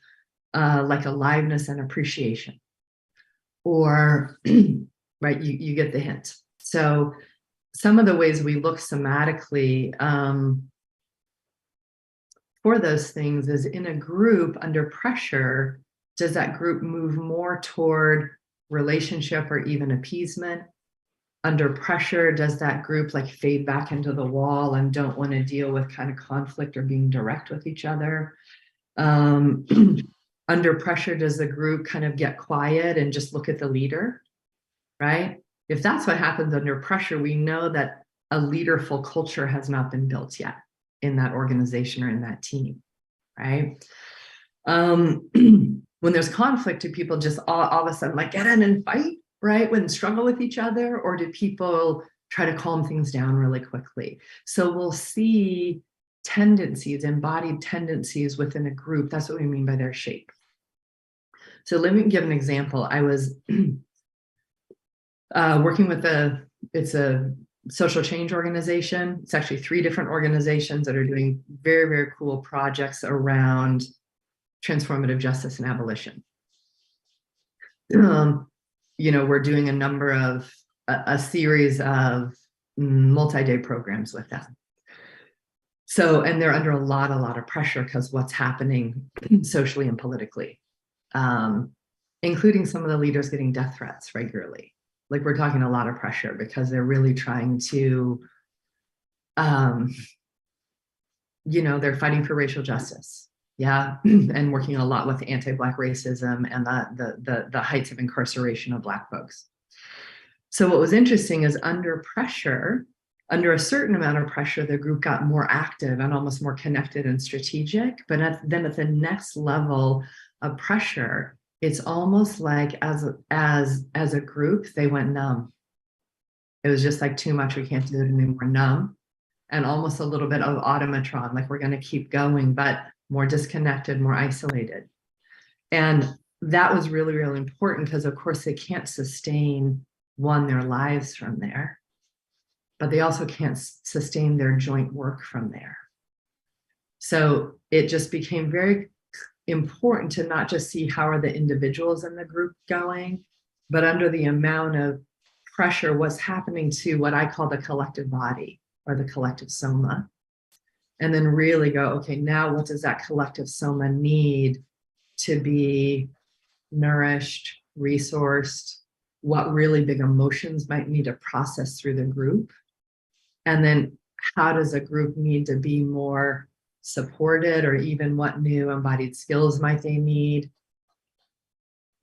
like aliveness and appreciation? Or, right, you get the hint. So some of the ways we look somatically for those things is, in a group under pressure, does that group move more toward relationship or even appeasement? Under pressure, does that group like fade back into the wall and don't want to deal with kind of conflict or being direct with each other? Under pressure, does the group kind of get quiet and just look at the leader, right? If that's what happens under pressure, we know that a leaderful culture has not been built yet in that organization or in that team, right? When there's conflict, do people just all of a sudden like get in and fight, right? When struggle with each other, or do people try to calm things down really quickly? So we'll see tendencies, embodied tendencies within a group. That's what we mean by their shape. So let me give an example. I was working with it's a social change organization. It's actually 3 different organizations that are doing very, very cool projects around transformative justice and abolition. You know, we're doing a number of a series of multi-day programs with them. So, and they're under a lot of pressure because what's happening socially and politically, including some of the leaders getting death threats regularly. Like, we're talking a lot of pressure because they're really trying to, you know, they're fighting for racial justice. Yeah, and working a lot with anti-Black racism and the heights of incarceration of Black folks. So what was interesting is, under pressure, under a certain amount of pressure, the group got more active and almost more connected and strategic. But then at the next level of pressure, it's almost like as a group, they went numb. It was just like, too much, we can't do it anymore, numb. And almost a little bit of automatron, like, we're going to keep going, but more disconnected, more isolated. And that was really, really important because, of course, they can't sustain, one, their lives from there, but they also can't sustain their joint work from there. So it just became very important to not just see how are the individuals in the group going, but under the amount of pressure, what's happening to what I call the collective body or the collective soma. And then really go, okay, now what does that collective soma need to be nourished, resourced? What really big emotions might need to process through the group? And then how does a group need to be more supported, or even what new embodied skills might they need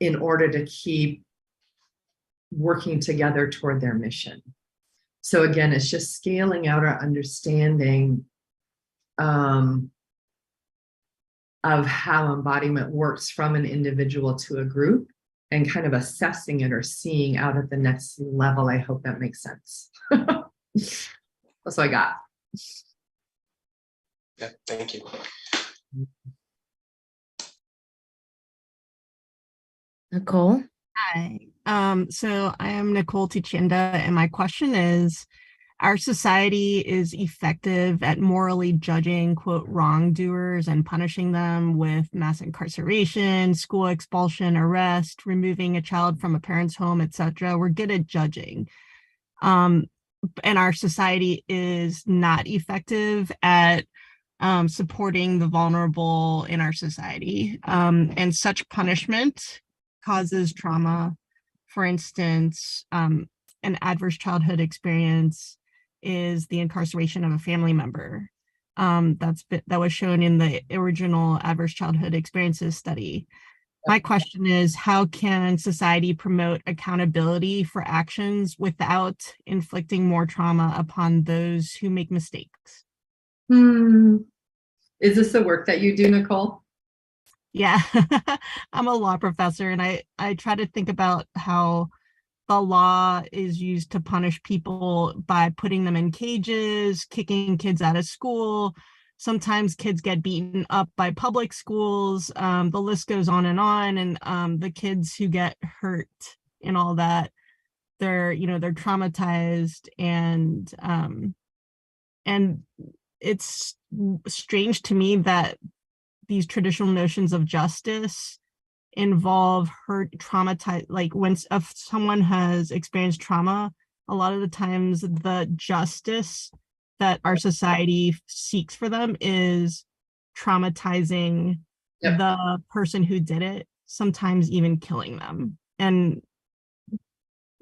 in order to keep working together toward their mission. So again, it's just scaling out our understanding of how embodiment works from an individual to a group, and kind of assessing it or seeing out at the next level. I hope that makes sense. That's what I got. Yeah, thank you. Nicole? Hi. So I am Nicole Tichinda, and my question is, our society is effective at morally judging, quote, wrongdoers and punishing them with mass incarceration, school expulsion, arrest, removing a child from a parent's home, etc. We're good at judging. And our society is not effective at supporting the vulnerable in our society. And such punishment causes trauma. For instance, an adverse childhood experience is the incarceration of a family member. That was shown in the original adverse childhood experiences study. My question is, how can society promote accountability for actions without inflicting more trauma upon those who make mistakes? Is this the work that you do, Nicole? Yeah, I'm a law professor, and I try to think about how the law is used to punish people by putting them in cages, kicking kids out of school. Sometimes kids get beaten up by public schools. The list goes on. And the kids who get hurt and all that, they're traumatized, and it's strange to me that these traditional notions of justice involve hurt, traumatized. Like if someone has experienced trauma, a lot of the times the justice that our society seeks for them is traumatizing the person who did it, sometimes even killing them. And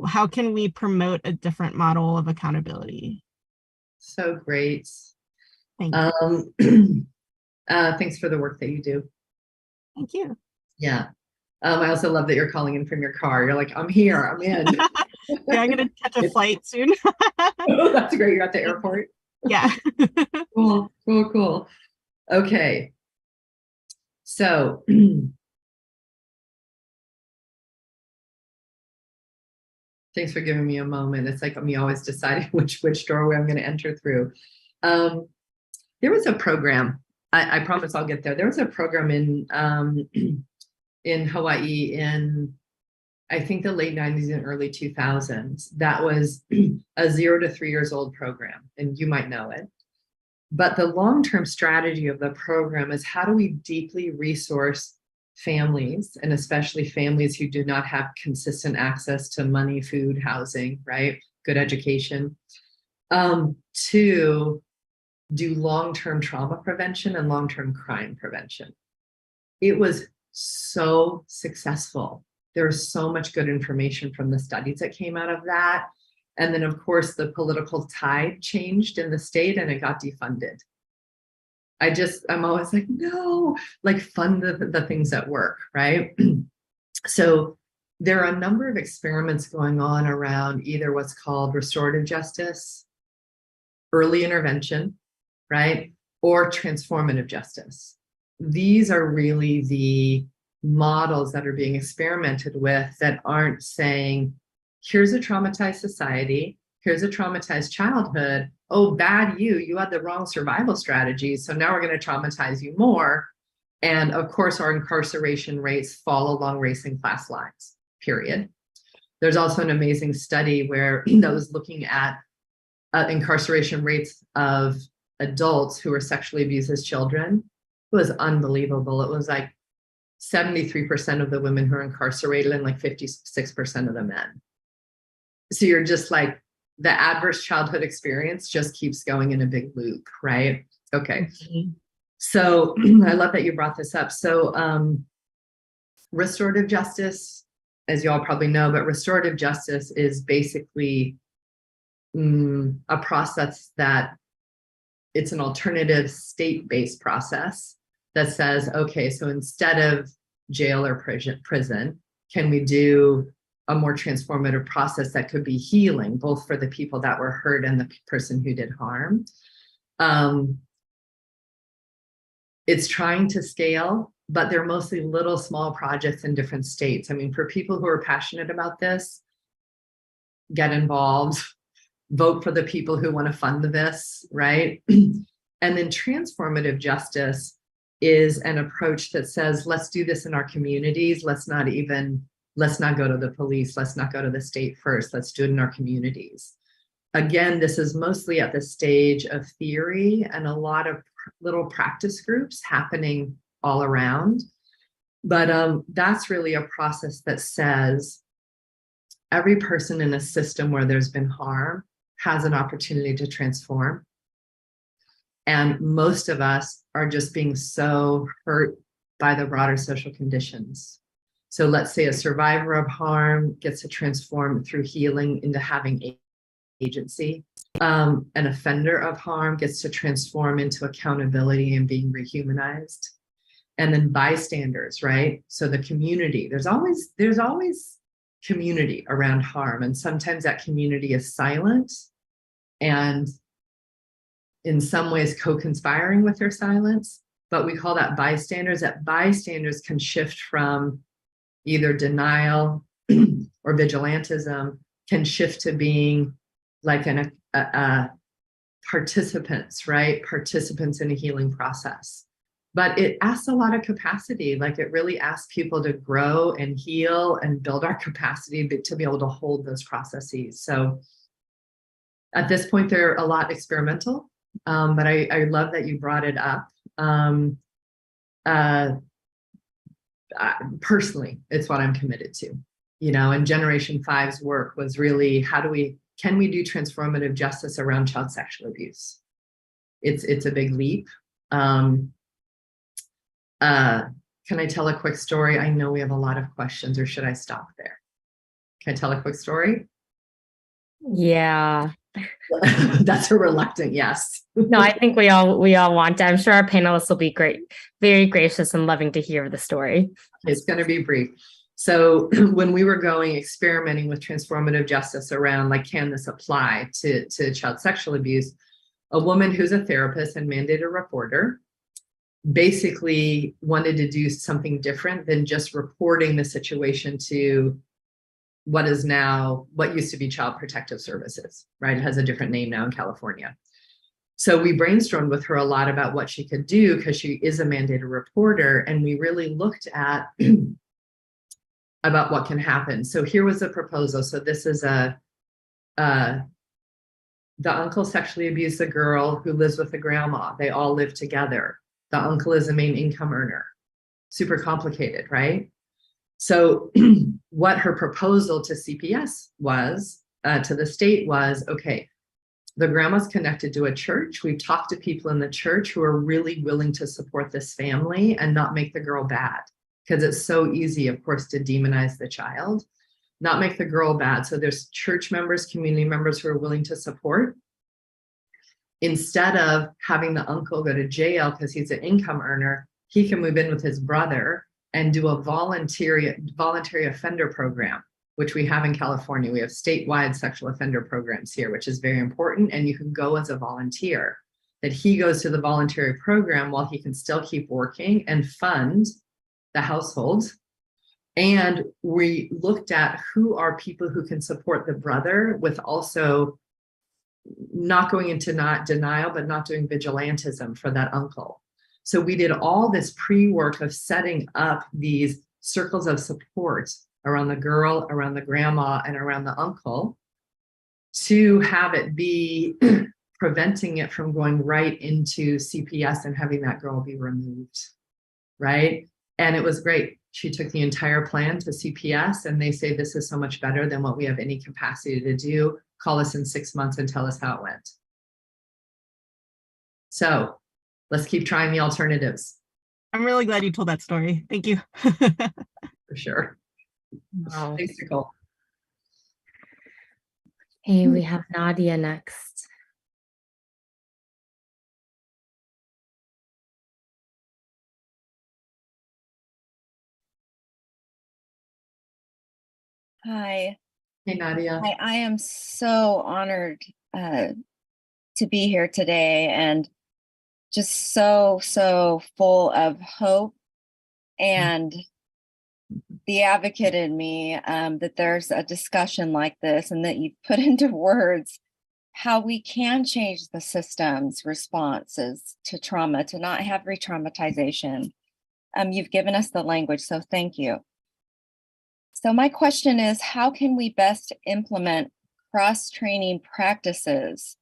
how can we promote a different model of accountability? So great. Thank you. Thanks for the work that you do. Thank you. Yeah. I also love that you're calling in from your car. You're like, I'm here, I'm in. Yeah, I'm gonna catch a flight soon. Oh, that's great. You're at the airport. Yeah. Cool. Okay. So thanks for giving me a moment. It's like me always deciding which doorway I'm going to enter through. There was a program. I promise I'll get there. There was a program in Hawaii in, I think, the late 90s and early 2000s. That was a 0 to 3 years old program, and you might know it. But the long-term strategy of the program is, how do we deeply resource families, and especially families who do not have consistent access to money, food, housing, right? Good education, to do long-term trauma prevention and long-term crime prevention. It was so successful. There's so much good information from the studies that came out of that. And then, of course, the political tide changed in the state and it got defunded. I'm always like, no, like, fund the things that work, right? So there are a number of experiments going on around either what's called restorative justice, early intervention, right? Or transformative justice. These are really the models that are being experimented with that aren't saying, here's a traumatized society, here's a traumatized childhood. Oh, bad you had the wrong survival strategies, so now we're going to traumatize you more. And of course, our incarceration rates fall along race and class lines, period. There's also an amazing study where that was looking at incarceration rates of adults who were sexually abused as children. It was unbelievable. It was like 73% of the women who are incarcerated and like 56% of the men. So you're just like, the adverse childhood experience just keeps going in a big loop, right? Okay. Mm-hmm. So I love that you brought this up. So restorative justice, as you all probably know, but restorative justice is basically a process that it's an alternative state-based process that says, okay, so instead of jail or prison, can we do a more transformative process that could be healing, both for the people that were hurt and the person who did harm? It's trying to scale, but they're mostly little small projects in different states. I mean, for people who are passionate about this, get involved, vote for the people who want to fund this, right? And then transformative justice is an approach that says, let's do this in our communities. Let's not go to the police. Let's not go to the state first. Let's do it in our communities. Again, this is mostly at the stage of theory and a lot of little practice groups happening all around. But that's really a process that says every person in a system where there's been harm has an opportunity to transform. And most of us are just being so hurt by the broader social conditions. So let's say a survivor of harm gets to transform through healing into having agency. An offender of harm gets to transform into accountability and being rehumanized. And then bystanders, right? So the community, there's always community around harm. And sometimes that community is silent and in some ways co-conspiring with their silence, but we call that bystanders. That bystanders can shift from either denial or vigilantism, can shift to being like participants, right? Participants in a healing process. But it asks a lot of capacity. Like it really asks people to grow and heal and build our capacity to be able to hold those processes. So at this point, they're a lot experimental, but I love that you brought it up. Personally, it's what I'm committed to, you know, and Generation 5's work was really, can we do transformative justice around child sexual abuse? It's a big leap. Can I tell a quick story? I know we have a lot of questions, or should I stop there? Can I tell a quick story? Yeah. That's a reluctant yes. No, I think we all want to. I'm sure our panelists will be great, very gracious and loving to hear the story. It's going to be brief. So when we were experimenting with transformative justice around, like, can this apply to child sexual abuse? A woman who's a therapist and mandated reporter basically wanted to do something different than just reporting the situation to what used to be Child Protective Services, right? It has a different name now in California. So we brainstormed with her a lot about what she could do because she is a mandated reporter, and we really looked at about what can happen. So here was a proposal. So this is the uncle sexually abused a girl who lives with the grandma. They all live together. The uncle is the main income earner. Super complicated, right? So what her proposal to CPS was, to the state was, okay, the grandma's connected to a church. We've talked to people in the church who are really willing to support this family and not make the girl bad, because it's so easy, of course, to demonize the child, not make the girl bad. So there's church members, community members who are willing to support. Instead of having the uncle go to jail because he's an income earner, he can move in with his brother and do a voluntary offender program, which we have in California. We have statewide sexual offender programs here, which is very important. And you can go as a volunteer, that he goes to the voluntary program while he can still keep working and fund the household. And we looked at who are people who can support the brother with also not going into denial, but not doing vigilantism for that uncle. So we did all this pre-work of setting up these circles of support around the girl, around the grandma, and around the uncle to have it be preventing it from going right into CPS and having that girl be removed, right? And it was great. She took the entire plan to CPS and they say, this is so much better than what we have any capacity to do. Call us in 6 months and tell us how it went. So let's keep trying the alternatives. I'm really glad you told that story. Thank you. For sure. Wow. Thanks, Nicole. Hey, we have Nadia next. Hi. Hey, Nadia. I am so honored to be here today and just so full of hope and the advocate in me that there's a discussion like this and that you've put into words how we can change the system's responses to trauma, to not have re-traumatization. You've given us the language, so thank you. So my question is, how can we best implement cross-training practices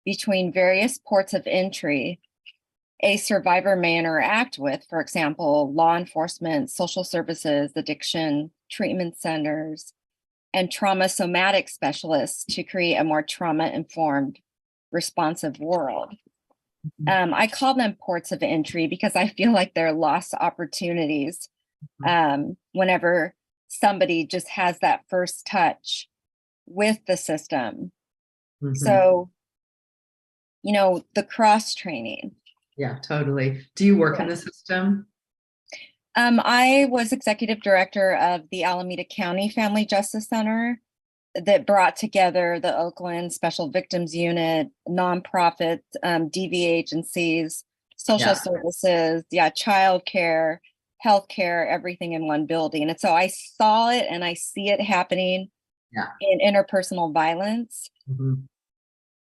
between various ports of entry a survivor may interact with, for example, law enforcement, social services, addiction, treatment centers, and trauma somatic specialists to create a more trauma-informed, responsive world? I call them ports of entry because I feel like they're lost opportunities whenever somebody just has that first touch with the system. So, you know, the cross training. Yeah, totally. Do you work in the system? I was executive director of the Alameda County Family Justice Center that brought together the Oakland Special Victims Unit, nonprofit DV agencies, social services, childcare, healthcare, everything in one building. And so I saw it and I see it happening in interpersonal violence.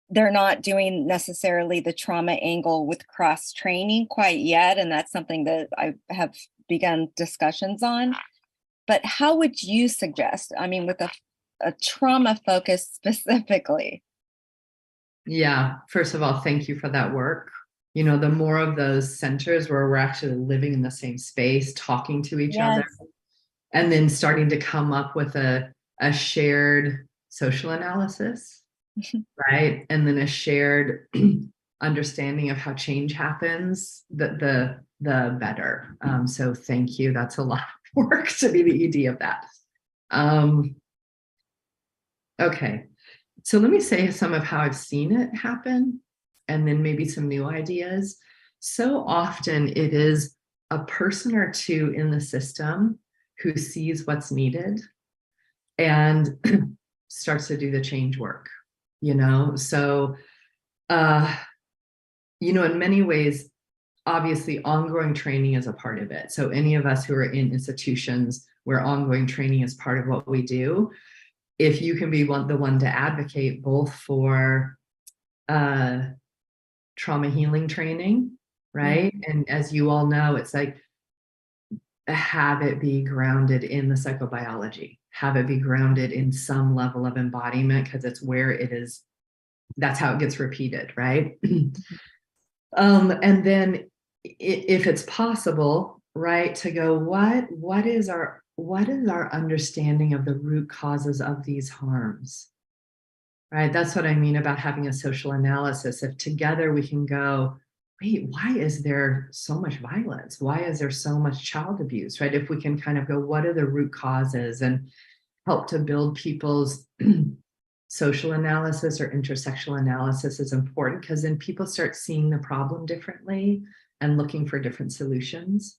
They're not doing necessarily the trauma angle with cross training quite yet. And that's something that I have begun discussions on. But how would you suggest, I mean, with a trauma focus specifically? Yeah, first of all, thank you for that work. You know, the more of those centers where we're actually living in the same space, talking to each other, and then starting to come up with a shared social analysis, right? And then a shared understanding of how change happens, the better. So thank you. That's a lot of work to be the ED of that. Okay, so let me say some of how I've seen it happen, and then maybe some new ideas. So often it is a person or two in the system who sees what's needed and starts to do the change work, you know? So, you know, in many ways, obviously ongoing training is a part of it. So any of us who are in institutions where ongoing training is part of what we do, if you can be the one to advocate both for trauma healing training, right? And as you all know, it's like, have it be grounded in the psychobiology, have it be grounded in some level of embodiment, because it's where it is, that's how it gets repeated, right? And then if it's possible, right, to go, what is our understanding of the root causes of these harms, right? That's what I mean about having a social analysis. If together we can go, wait, why is there so much violence? Why is there so much child abuse, right? If we can kind of go, what are the root causes, and help to build people's social analysis or intersectional analysis is important, because then people start seeing the problem differently and looking for different solutions.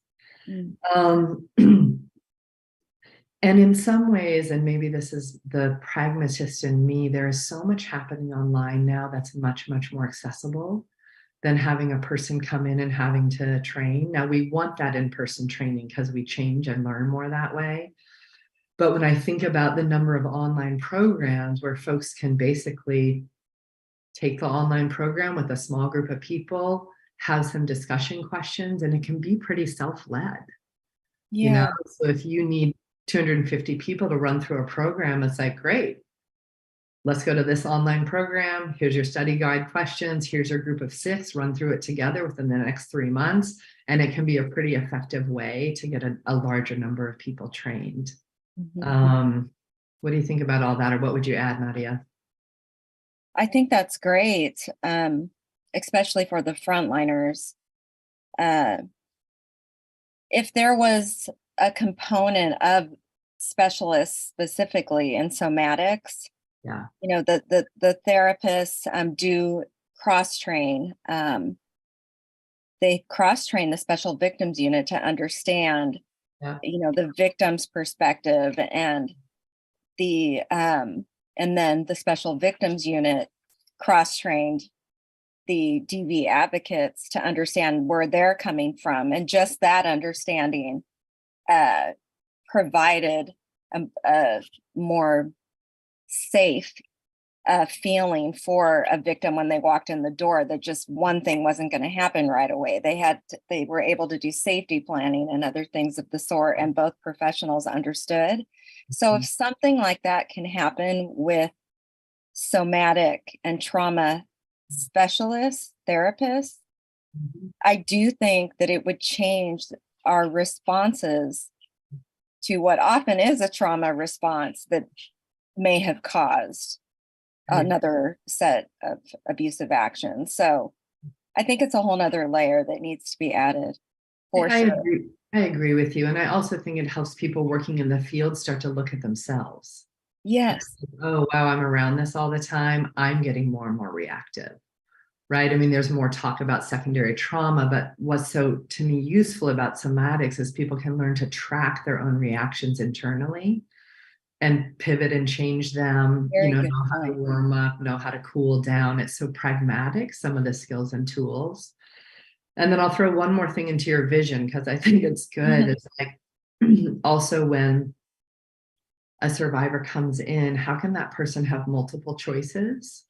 And in some ways, and maybe this is the pragmatist in me, there is so much happening online now that's much, much more accessible than having a person come in and having to train. Now, we want that in-person training because we change and learn more that way. But when I think about the number of online programs where folks can basically take the online program with a small group of people, have some discussion questions, and it can be pretty self-led. You know, so if you need 250 people to run through a program, it's like, great, let's go to this online program. Here's your study guide questions. Here's your group of 6, run through it together within the next 3 months. And it can be a pretty effective way to get a larger number of people trained. What do you think about all that? Or what would you add, Nadia? I think that's great, especially for the frontliners. If there was a component of specialists specifically in somatics, you know, the therapists do cross-train. They cross-train the special victims unit to understand, you know, the victim's perspective and the and then the special victims unit cross-trained the DV advocates to understand where they're coming from. And just that understanding provided a more safe feeling for a victim when they walked in the door, that just one thing wasn't going to happen right away. They were able to do safety planning and other things of the sort, and both professionals understood. So if something like that can happen with somatic and trauma specialists, therapists, I do think that it would change our responses to what often is a trauma response that may have caused another set of abusive actions. So I think it's a whole nother layer that needs to be added. I agree with you. And I also think it helps people working in the field start to look at themselves. Yes. Oh, wow, I'm around this all the time. I'm getting more and more reactive, right? I mean, there's more talk about secondary trauma, but what's so, to me, useful about somatics is people can learn to track their own reactions internally and pivot and change them, know how to warm up, know how to cool down. It's so pragmatic, some of the skills and tools. And then I'll throw one more thing into your vision, because I think it's good. It's like, also when a survivor comes in, how can that person have multiple choices?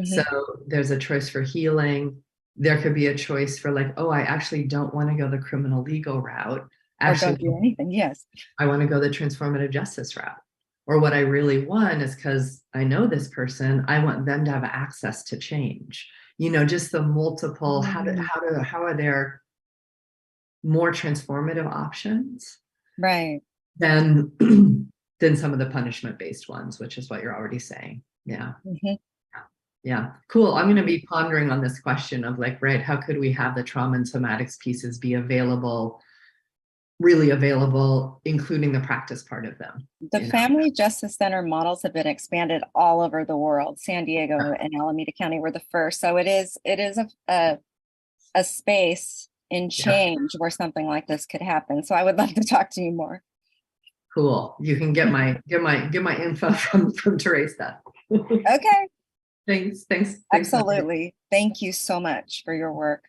So there's a choice for healing. There could be a choice for like, oh, I actually don't want to go the criminal legal route. Actually, or don't do anything. Yes. I want to go the transformative justice route. Or what I really want is, because I know this person, I want them to have access to change. Just the multiple, how are there more transformative options? Right. Than some of the punishment-based ones, which is what you're already saying. Yeah. Yeah, cool. I'm going to be pondering on this question of like, right, how could we have the trauma and somatics pieces be available, really available, including the practice part of them? The Family Justice Center models have been expanded all over the world. San Diego and Alameda County were the first. So it is a space in change where something like this could happen. So I would love to talk to you more. Cool. You can get my info from Teresa. Okay. Thanks. Absolutely. Thank you so much for your work.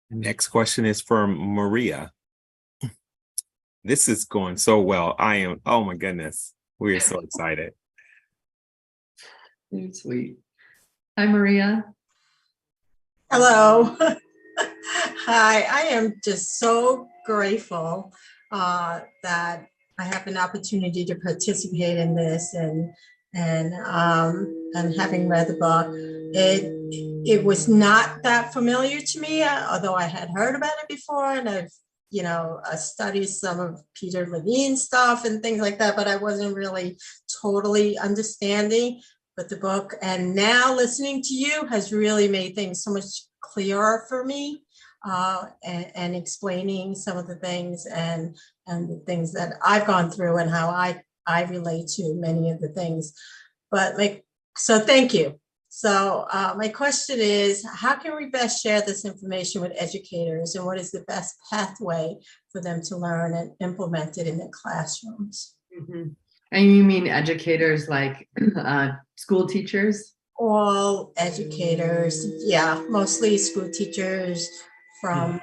Next question is from Maria. This is going so well. Oh my goodness. We are so excited. You're sweet. Hi, Maria. Hello. Hi, I am just so grateful that I have an opportunity to participate in this, and having read the book, it was not that familiar to me, although I had heard about it before, and I've studied some of Peter Levine's stuff and things like that, but I wasn't really totally understanding. But the book, and now listening to you, has really made things so much clearer for me, and explaining some of the things and the things that I've gone through and how I relate to many of the things. But so thank you. So my question is, how can we best share this information with educators, and what is the best pathway for them to learn and implement it in their classrooms? And you mean educators like school teachers? All educators, yeah, mostly school teachers from,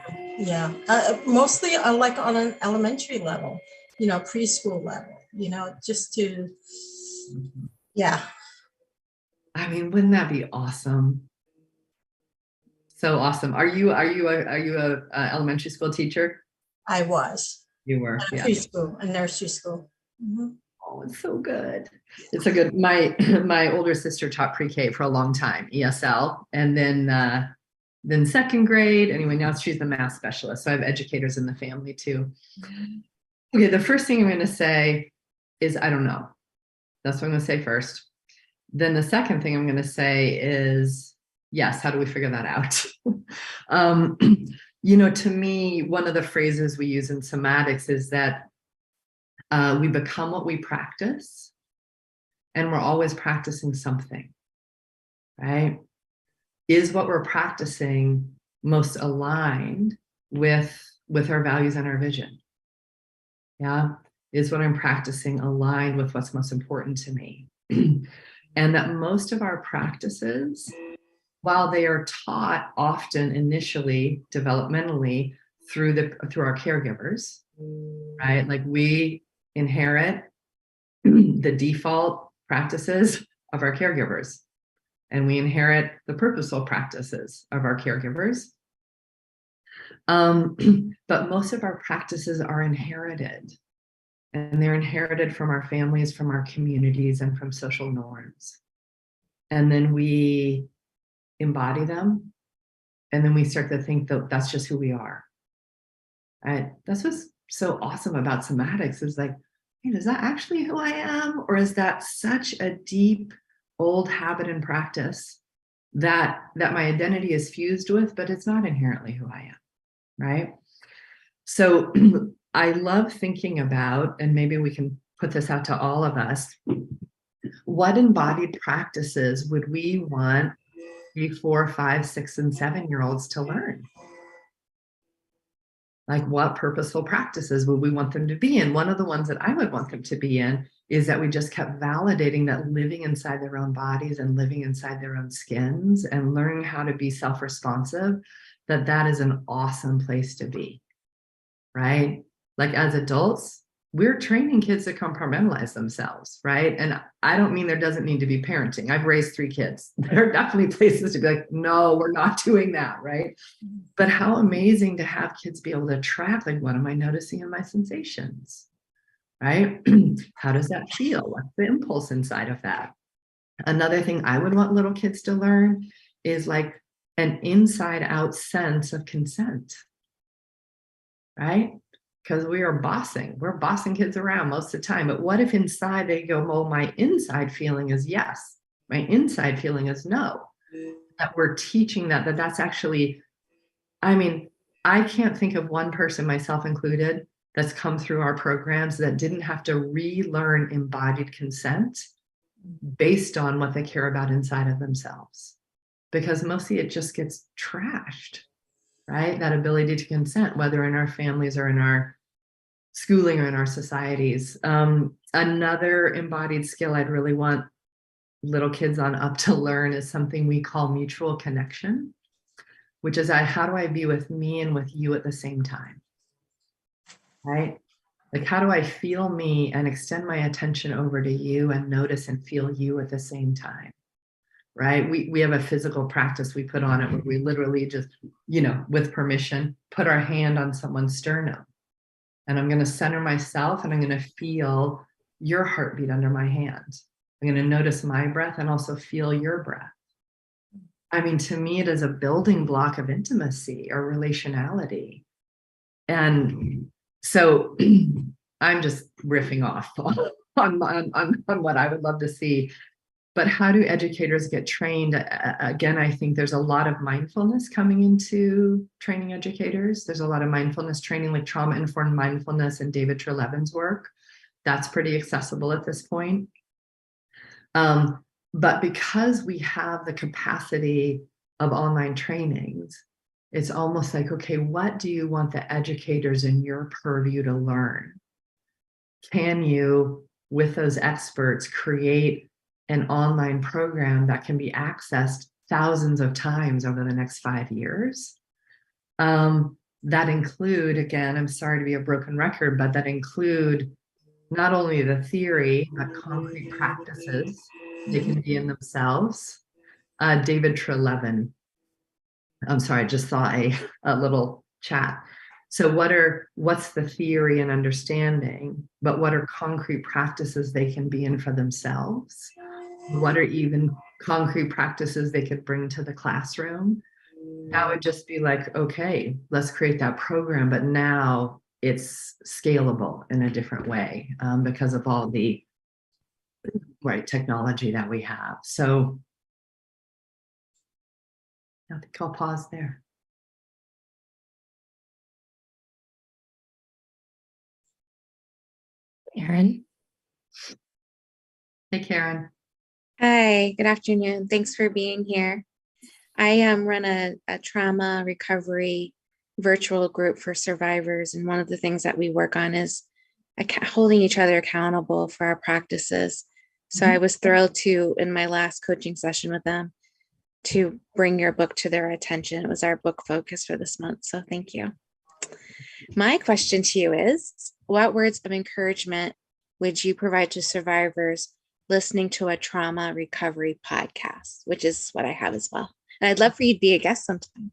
mostly like on an elementary level, preschool level, just to, I mean, wouldn't that be awesome? So awesome. Are you a elementary school teacher? I was. You were, a nursery school. Oh, it's so good. It's so good. My older sister taught pre-K for a long time, ESL, and then second grade. Anyway, now she's the math specialist. So I have educators in the family too. Okay, the first thing I'm going to say is I don't know. That's what I'm going to say first. Then the second thing I'm going to say is, yes, how do we figure that out? To me, one of the phrases we use in somatics is that we become what we practice, and we're always practicing something, right? Is what we're practicing most aligned with our values and our vision? Yeah. Is what I'm practicing aligned with what's most important to me? And that most of our practices, while they are taught often initially developmentally through our caregivers, right? Like we inherit the default practices of our caregivers, and we inherit the purposeful practices of our caregivers. But most of our practices are inherited, and they're inherited from our families, from our communities, and from social norms. And then we embody them, and then we start to think that that's just who we are. Right? That's what's so awesome about somatics, is like, hey, is that actually who I am? Or is that such a deep old habit and practice that my identity is fused with, but it's not inherently who I am, right? So I love thinking about, and maybe we can put this out to all of us, what embodied practices would we want 3, 4, 5, 6, and 7-year-olds to learn? Like, what purposeful practices would we want them to be in? One of the ones that I would want them to be in is that we just kept validating that living inside their own bodies and living inside their own skins and learning how to be self-responsive, that is an awesome place to be, right? Like, as adults, we're training kids to compartmentalize themselves, right? And I don't mean there doesn't need to be parenting. I've raised 3 kids. There are definitely places to be like, no, we're not doing that, right? But how amazing to have kids be able to track, like, what am I noticing in my sensations, right? How does that feel? What's the impulse inside of that? Another thing I would want little kids to learn is like an inside out sense of consent, right? Because we're bossing kids around most of the time. But what if inside they go, well, my inside feeling is yes, my inside feeling is no? That we're teaching that's actually, I mean, I can't think of one person, myself included, that's come through our programs that didn't have to relearn embodied consent based on what they care about inside of themselves. Because mostly it just gets trashed, right? That ability to consent, whether in our families or in our schooling or in our societies. Another embodied skill I'd really want little kids on up to learn is something we call mutual connection, which is how do I be with me and with you at the same time, right? Like, how do I feel me and extend my attention over to you and notice and feel you at the same time, right? We have a physical practice we put on it where we literally just, with permission, put our hand on someone's sternum. And I'm going to center myself and I'm going to feel your heartbeat under my hand. I'm going to notice my breath and also feel your breath. I mean, to me, it is a building block of intimacy or relationality. And so I'm just riffing off on what I would love to see. But how do educators get trained? Again, I think there's a lot of mindfulness coming into training educators. There's a lot of mindfulness training, like trauma-informed mindfulness and David Treleaven's work. That's pretty accessible at this point. But because we have the capacity of online trainings, it's almost like, okay, what do you want the educators in your purview to learn? Can you, with those experts, create an online program that can be accessed thousands of times over the next 5 years? That include, again, I'm sorry to be a broken record, but that include not only the theory, but concrete practices they can be in themselves. David Treleaven, I'm sorry, I just saw a little chat. So what's the theory and understanding, but what are concrete practices they can be in for themselves? What are even concrete practices they could bring to the classroom? That would just be like, okay, let's create that program, but now it's scalable in a different way because of all the technology that we have. So I think I'll pause there. Karen. Hey, Karen. Hi, good afternoon. Thanks for being here. I run a trauma recovery virtual group for survivors. And one of the things that we work on is holding each other accountable for our practices. So I was thrilled to, in my last coaching session with them, to bring your book to their attention. It was our book focus for this month. So thank you. My question to you is, what words of encouragement would you provide to survivors listening to a trauma recovery podcast, which is what I have as well? And I'd love for you to be a guest sometime.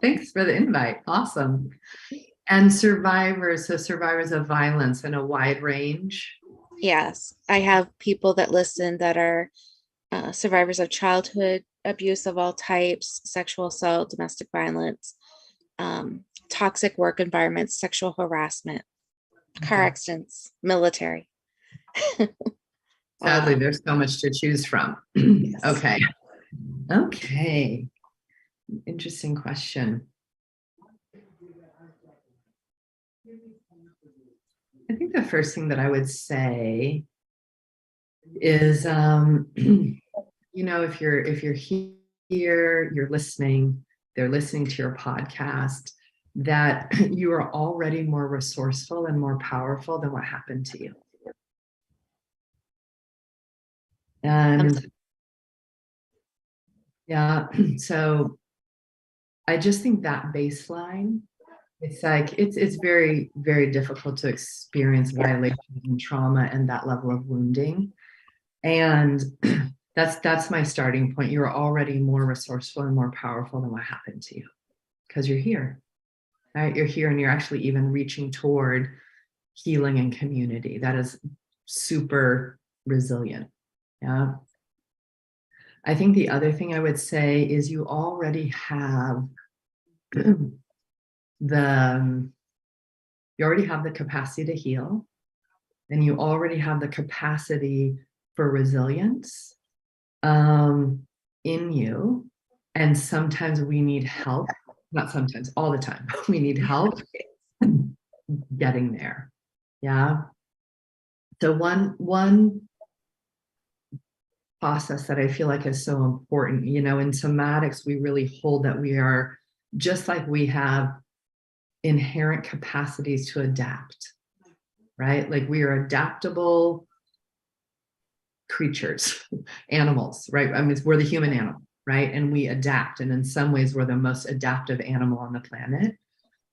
Thanks for the invite. Awesome. And survivors, so survivors of violence in a wide range. Yes, I have people that listen that are survivors of childhood abuse of all types, sexual assault, domestic violence, toxic work environments, sexual harassment, car accidents, military. Sadly, there's so much to choose from. Okay. Okay. Interesting question. I think the first thing that I would say is, you know, if you're here, you're listening, they're listening to your podcast, that you are already more resourceful and more powerful than what happened to you. And yeah, so I just think that baseline, it's like, it's very, very difficult to experience violation and trauma and that level of wounding. And that's my starting point. You're already more resourceful and more powerful than what happened to you because you're here, right? You're here and you're actually even reaching toward healing and community. That is super resilient. Yeah. I think the other thing I would say is you already have you already have the capacity to heal, and you already have the capacity for resilience in you. And sometimes we need help, not sometimes, all the time. We need help getting there. Yeah. So one process that I feel like is so important, you know, in somatics, we really hold that we are, just like we have inherent capacities to adapt, right? Like we are adaptable creatures, animals, right? I mean, we're the human animal, right? And we adapt. And in some ways, we're the most adaptive animal on the planet,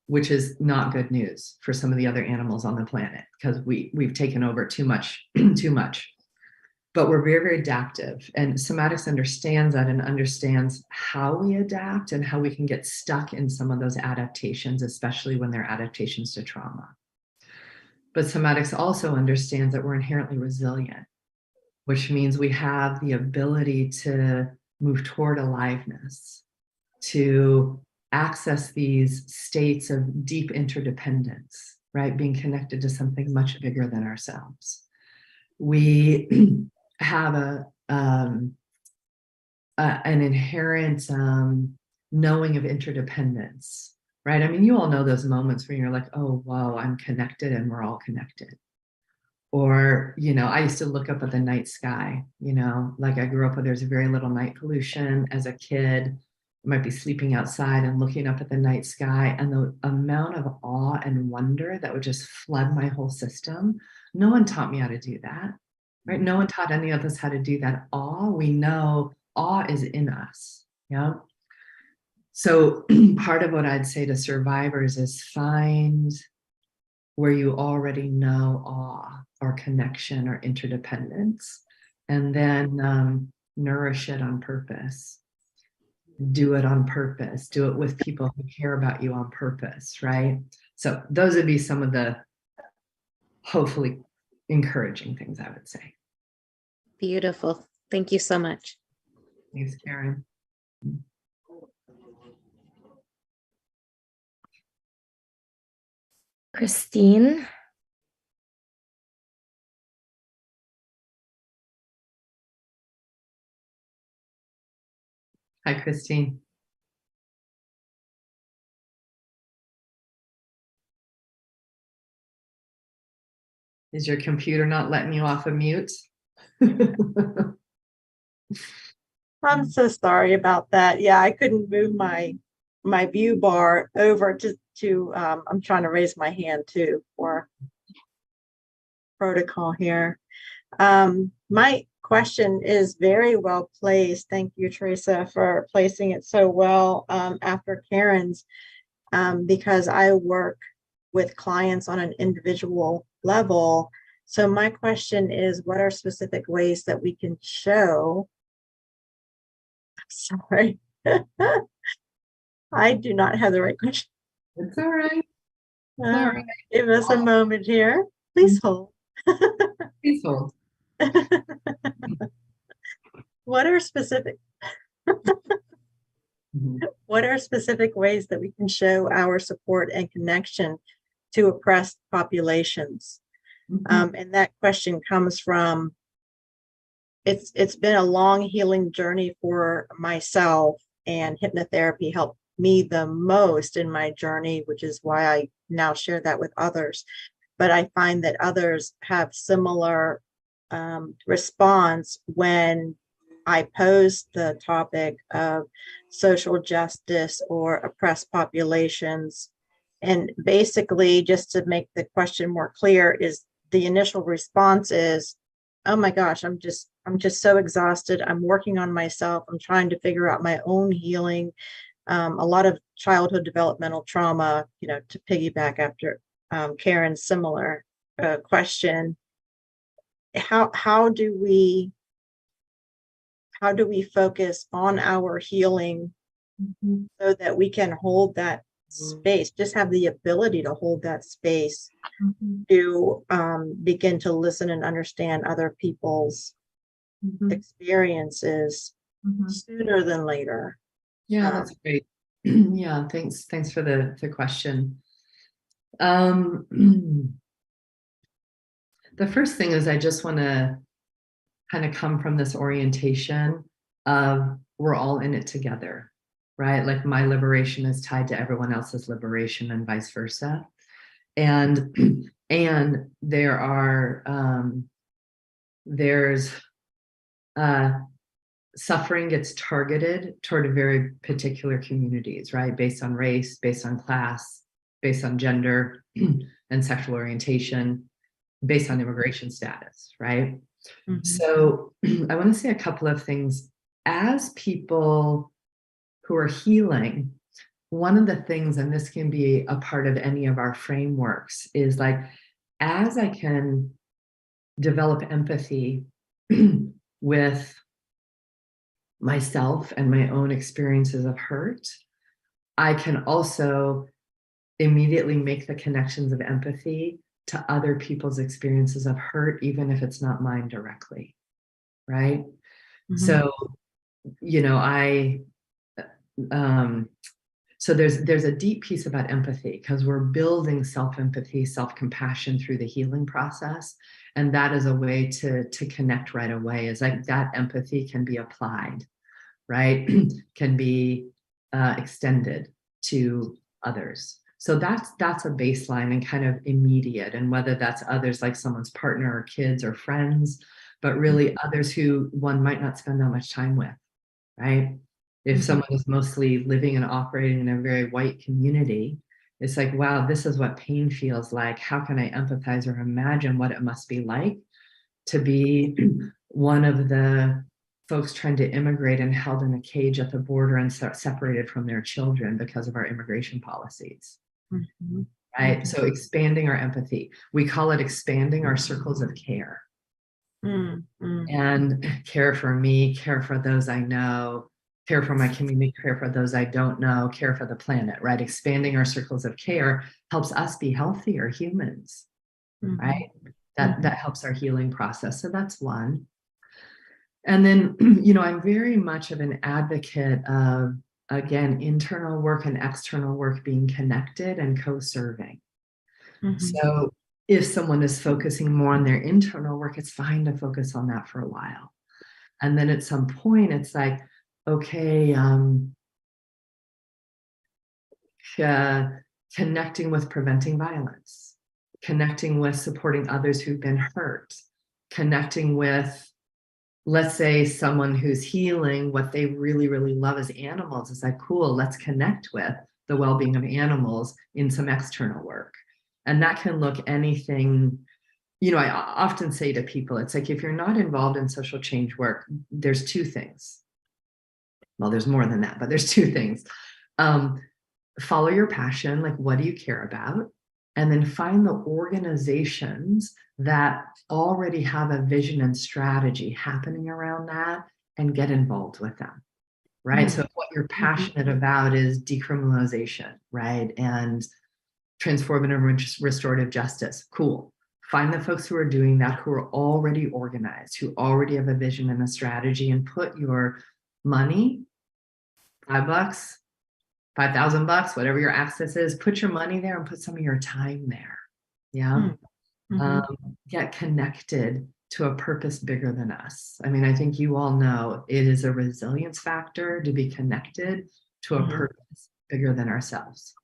which is not good news for some of the other animals on the planet because we've taken over too much, too much. But we're very, very adaptive. And somatics understands that and understands how we adapt and how we can get stuck in some of those adaptations, especially when they're adaptations to trauma. But somatics also understands that we're inherently resilient, which means we have the ability to move toward aliveness, to access these states of deep interdependence, right? Being connected to something much bigger than ourselves. We have an inherent knowing of interdependence, right? I mean, you all know those moments when you're like, oh, wow, I'm connected and we're all connected. Or, you know, I used to look up at the night sky, you know, like I grew up where there's very little night pollution as a kid. I might be sleeping outside and looking up at the night sky, and the amount of awe and wonder that would just flood my whole system. No one taught me how to do that, right? No one taught any of us how to do that. Awe, we know awe is in us, yeah? So part of what I'd say to survivors is find where you already know awe or connection or interdependence, and then nourish it on purpose. Do it on purpose. Do it with people who care about you on purpose, right? So those would be some of the hopefully encouraging things I would say. Beautiful. Thank you so much. Thanks, Karen. Christine. Hi, Christine. Is your computer not letting you off of mute? I'm so sorry about that. Yeah, I couldn't move my view bar over to I'm trying to raise my hand too for protocol here. My question is very well placed. Thank you, Teresa, for placing it so well after Karen's, because I work with clients on an individual level. So my question is, what are specific ways that we can show? Sorry, I do not have the right question. It's all right. All right. Give us a moment here. Please hold. Please hold. What are specific what are specific ways that we can show our support and connection to oppressed populations? And that question comes from, it's been a long healing journey for myself, and hypnotherapy helped me the most in my journey, which is why I now share that with others. But I find that others have similar response when I pose the topic of social justice or oppressed populations. And basically, just to make the question more clear, is the initial response is, oh my gosh, I'm just so exhausted. I'm working on myself. I'm trying to figure out my own healing. A lot of childhood developmental trauma, to piggyback after Karen's similar question. How do we focus on our healing so that we can hold that space, just have the ability to hold that space to begin to listen and understand other people's experiences sooner than later? Yeah, that's great. Yeah, thanks for the question. The first thing is I just want to kind of come from this orientation of we're all in it together, right? Like my liberation is tied to everyone else's liberation and vice versa. And there are there's suffering gets targeted toward very particular communities, right? Based on race, based on class, based on gender and sexual orientation, based on immigration status, right? So I want to say a couple of things. As people who are healing, one of the things, and this can be a part of any of our frameworks, is like, as I can develop empathy with myself and my own experiences of hurt, I can also immediately make the connections of empathy to other people's experiences of hurt, even if it's not mine directly, right? So, so there's a deep piece about empathy, because we're building self-empathy, self-compassion through the healing process. And that is a way to connect right away, is like that empathy can be applied, right? Can be extended to others. So that's a baseline and kind of immediate. And whether that's others like someone's partner or kids or friends, but really others who one might not spend that much time with, right? If someone is mostly living and operating in a very white community, it's like, wow, this is what pain feels like. How can I empathize or imagine what it must be like to be one of the folks trying to immigrate and held in a cage at the border and separated from their children because of our immigration policies, right? So expanding our empathy. We call it expanding our circles of care. And care for me, care for those I know, care for my community, care for those I don't know, care for the planet, right? Expanding our circles of care helps us be healthier humans, right? That helps our healing process. So that's one. And then, I'm very much of an advocate of, again, internal work and external work being connected and co-serving. So if someone is focusing more on their internal work, it's fine to focus on that for a while. And then at some point, it's like, okay, connecting with preventing violence, connecting with supporting others who've been hurt, connecting with, let's say, someone who's healing, what they really, really love is animals. It's like, cool, let's connect with the well-being of animals in some external work. And that can look anything you know, I often say to people, it's like, if you're not involved in social change work, there's two things. Well, there's more than that, but there's two things. Follow your passion. Like, what do you care about? And then find the organizations that already have a vision and strategy happening around that and get involved with them. Right. So if what you're passionate about is decriminalization, right, and transformative restorative justice, cool. Find the folks who are doing that, who are already organized, who already have a vision and a strategy, and put your money, $5, $5,000, whatever your access is, put your money there and put some of your time there. Yeah. Get connected to a purpose bigger than us. I mean, I think you all know it is a resilience factor to be connected to a purpose bigger than ourselves.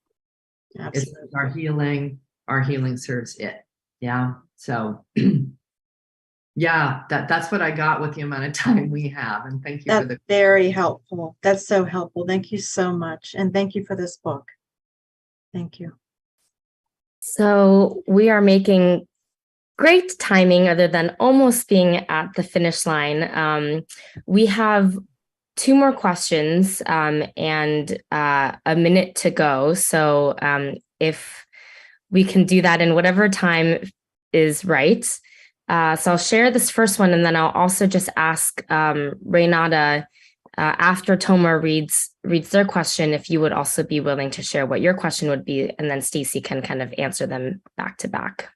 It's our healing serves it. Yeah. So yeah, that's what I got with the amount of time we have. And thank you for the very helpful. That's so helpful. Thank you so much. And thank you for this book. Thank you. So we are making great timing, other than almost being at the finish line. We have 2 more questions and a minute to go. So if we can do that in whatever time is right. So I'll share this first one, and then I'll also just ask Renata, after Toma reads their question, if you would also be willing to share what your question would be, and then Staci can kind of answer them back to back.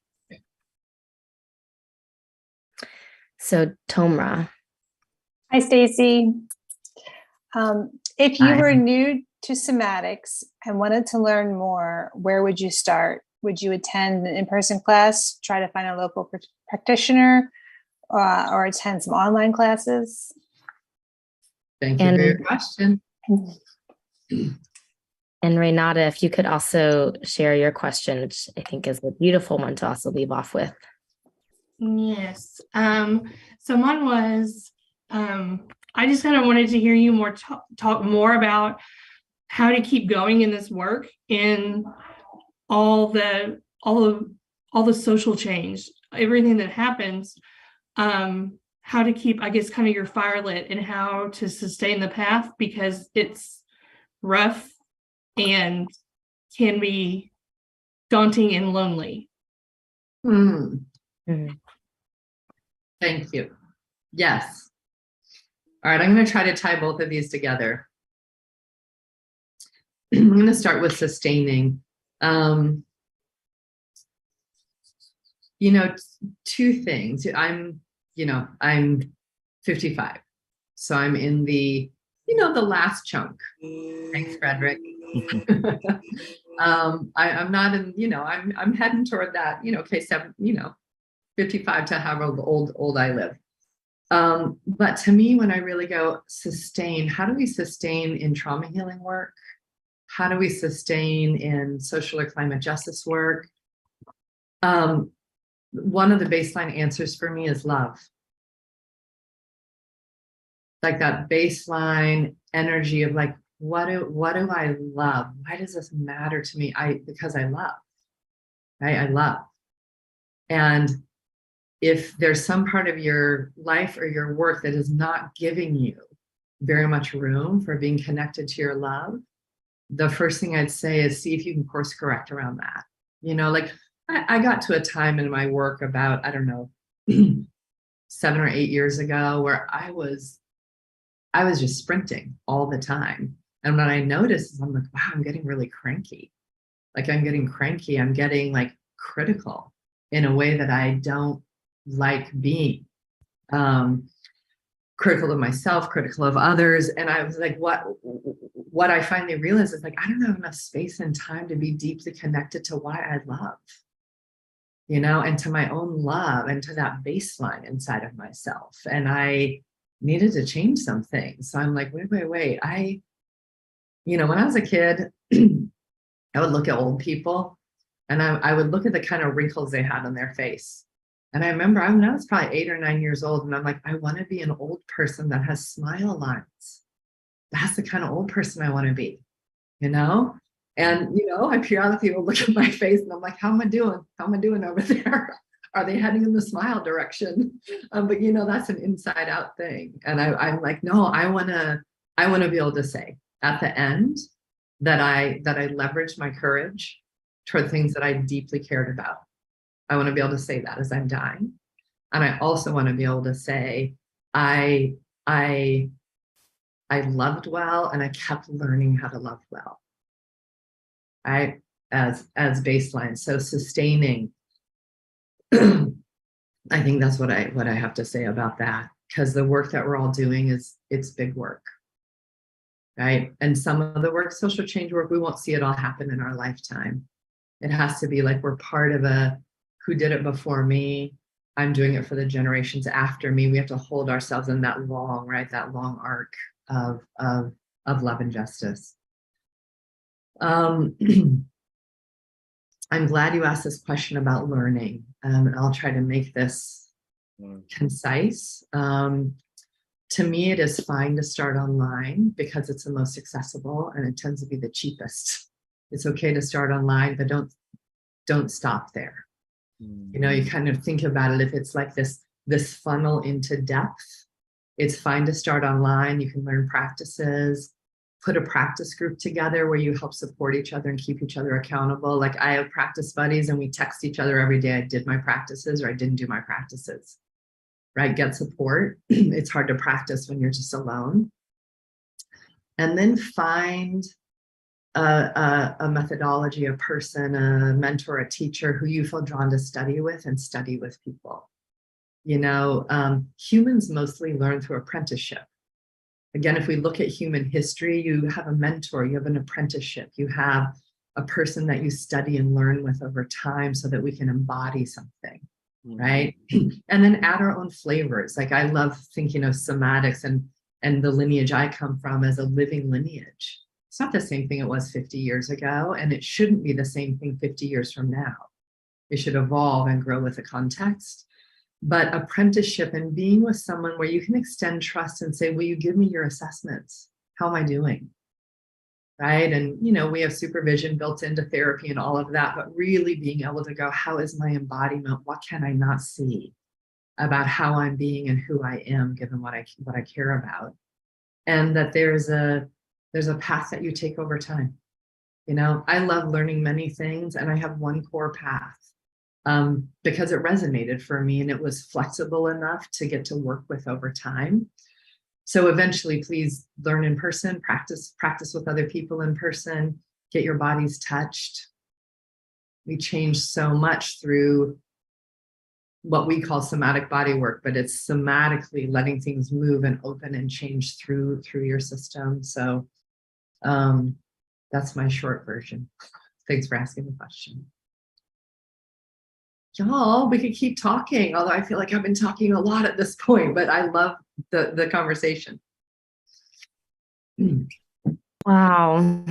So Toma. Hi, Staci. If you were new to somatics and wanted to learn more, where would you start? Would you attend an in-person class, try to find a local practitioner, or attend some online classes? Thank you for your question. And Renata, if you could also share your question, which I think is a beautiful one to also leave off with. Yes. So mine was, I just kind of wanted to hear you more talk more about how to keep going in this work in all the social change, everything that happens, how to keep, I guess, kind of your fire lit, and how to sustain the path, because it's rough and can be daunting and lonely. Thank you. Yes. All right, I'm going to try to tie both of these together. I'm going to start with sustaining. You know, 2 things. I'm 55. So I'm in the, the last chunk. Thanks, Frederick. I'm not in, I'm heading toward that, okay, 55 to however old I live. But to me, when I really go sustain, how do we sustain in trauma healing work? How do we sustain in social or climate justice work? One of the baseline answers for me is love. Like that baseline energy of like, what do I love? Why does this matter to me? Because I love, right? I love. And if there's some part of your life or your work that is not giving you very much room for being connected to your love, the first thing I'd say is see if you can course correct around that. Like I got to a time in my work about, I don't know, 7 or 8 years ago where I was just sprinting all the time. And what I noticed is I'm like, wow, I'm getting really cranky. Like I'm getting cranky. I'm getting like critical in a way that I don't like being. Critical of myself, critical of others. And I was like, what I finally realized is like, I don't have enough space and time to be deeply connected to why I love, and to my own love and to that baseline inside of myself. And I needed to change some things. So I'm like, wait. When I was a kid, I would look at old people and I would look at the kind of wrinkles they had on their face. And I remember I was probably 8 or 9 years old, and I'm like, I want to be an old person that has smile lines. That's the kind of old person I want to be, And, I periodically will look at my face and I'm like, how am I doing? How am I doing over there? are they heading in the smile direction? But you know, that's an inside out thing. And I'm like, no, I want to be able to say at the end that I leveraged my courage toward things that I deeply cared about. I want to be able to say that as I'm dying. And I also want to be able to say, I loved well, and I kept learning how to love well. As baseline. So sustaining. I think that's what I have to say about that, because the work that we're all doing it's big work. Right. And some of the work, social change work, we won't see it all happen in our lifetime. It has to be like we're part of a who did it before me. I'm doing it for the generations after me. We have to hold ourselves in that long, right? That long arc of love and justice. I'm glad you asked this question about learning. And I'll try to make this concise. To me, it is fine to start online because it's the most accessible and it tends to be the cheapest. It's okay to start online, but don't stop there. You know, you kind of think about it, if it's like this funnel into depth, it's fine to start online. You can learn practices, put a practice group together where you help support each other and keep each other accountable. Like I have practice buddies and we text each other every day. I did my practices or I didn't do my practices, right? Get support. It's hard to practice when you're just alone. And then find a methodology, a person, a mentor, a teacher who you feel drawn to study with and study with people. You know, humans mostly learn through apprenticeship. Again, if we look at human history, you have a mentor, you have an apprenticeship, you have a person that you study and learn with over time so that we can embody something, right? And then add our own flavors. Like I love thinking of somatics and the lineage I come from as a living lineage. It's not the same thing it was 50 years ago, and it shouldn't be the same thing 50 years from now. It should evolve and grow with the context. But apprenticeship and being with someone where you can extend trust and say, will you give me your assessments? How am I doing? Right? And, you know, we have supervision built into therapy and all of that, but really being able to go, how is my embodiment? What can I not see about how I'm being and who I am, given what I care about? And that there's a path that you take over time. You know, I love learning many things, and I have one core path. Because it resonated for me and it was flexible enough to get to work with over time. So eventually, please learn in person, practice with other people in person, get your bodies touched. We change so much through what we call somatic body work, but it's somatically letting things move and open and change through your system. So that's my short version. Thanks for asking the question. Y'all, we could keep talking, although I feel like I've been talking a lot at this point, but I love the conversation. Wow.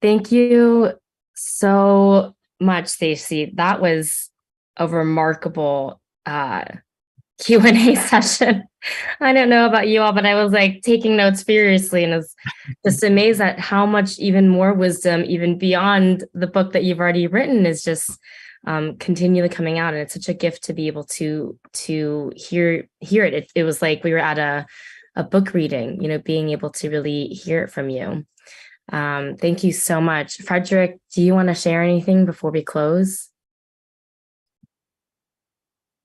Thank you so much, Staci. That was a remarkable Q&A session. I don't know about you all, but I was like taking notes furiously and was just amazed at how much even more wisdom, even beyond the book that you've already written, is just continually coming out. And it's such a gift to be able to hear it. It was like we were at a book reading, you know, being able to really hear it from you. Thank you so much. Frederick, do you want to share anything before we close?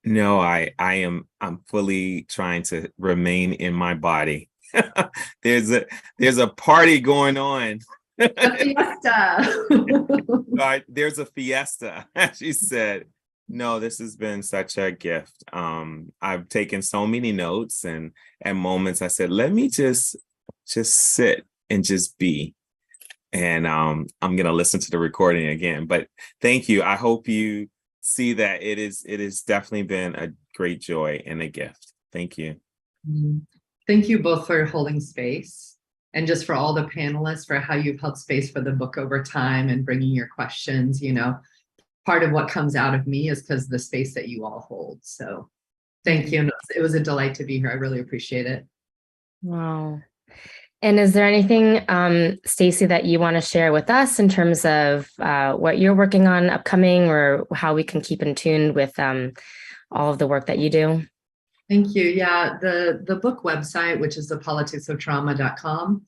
No, I'm fully trying to remain in my body. There's a party going on. A fiesta. There's a fiesta, as she said. No, this has been such a gift. I've taken so many notes, and at moments I said, let me just sit and just be. And I'm gonna listen to the recording again. But thank you. I hope you see that it has definitely been a great joy and a gift. Thank you. Thank you both for holding space, and just for all the panelists for how you've held space for the book over time and bringing your questions. You know, part of what comes out of me is because the space that you all hold. So thank you. It was a delight to be here. I really appreciate it. Wow. And is there anything, Staci, that you want to share with us in terms of what you're working on upcoming, or how we can keep in tune with all of the work that you do? Thank you. Yeah, the book website, which is the politicsoftrauma.com,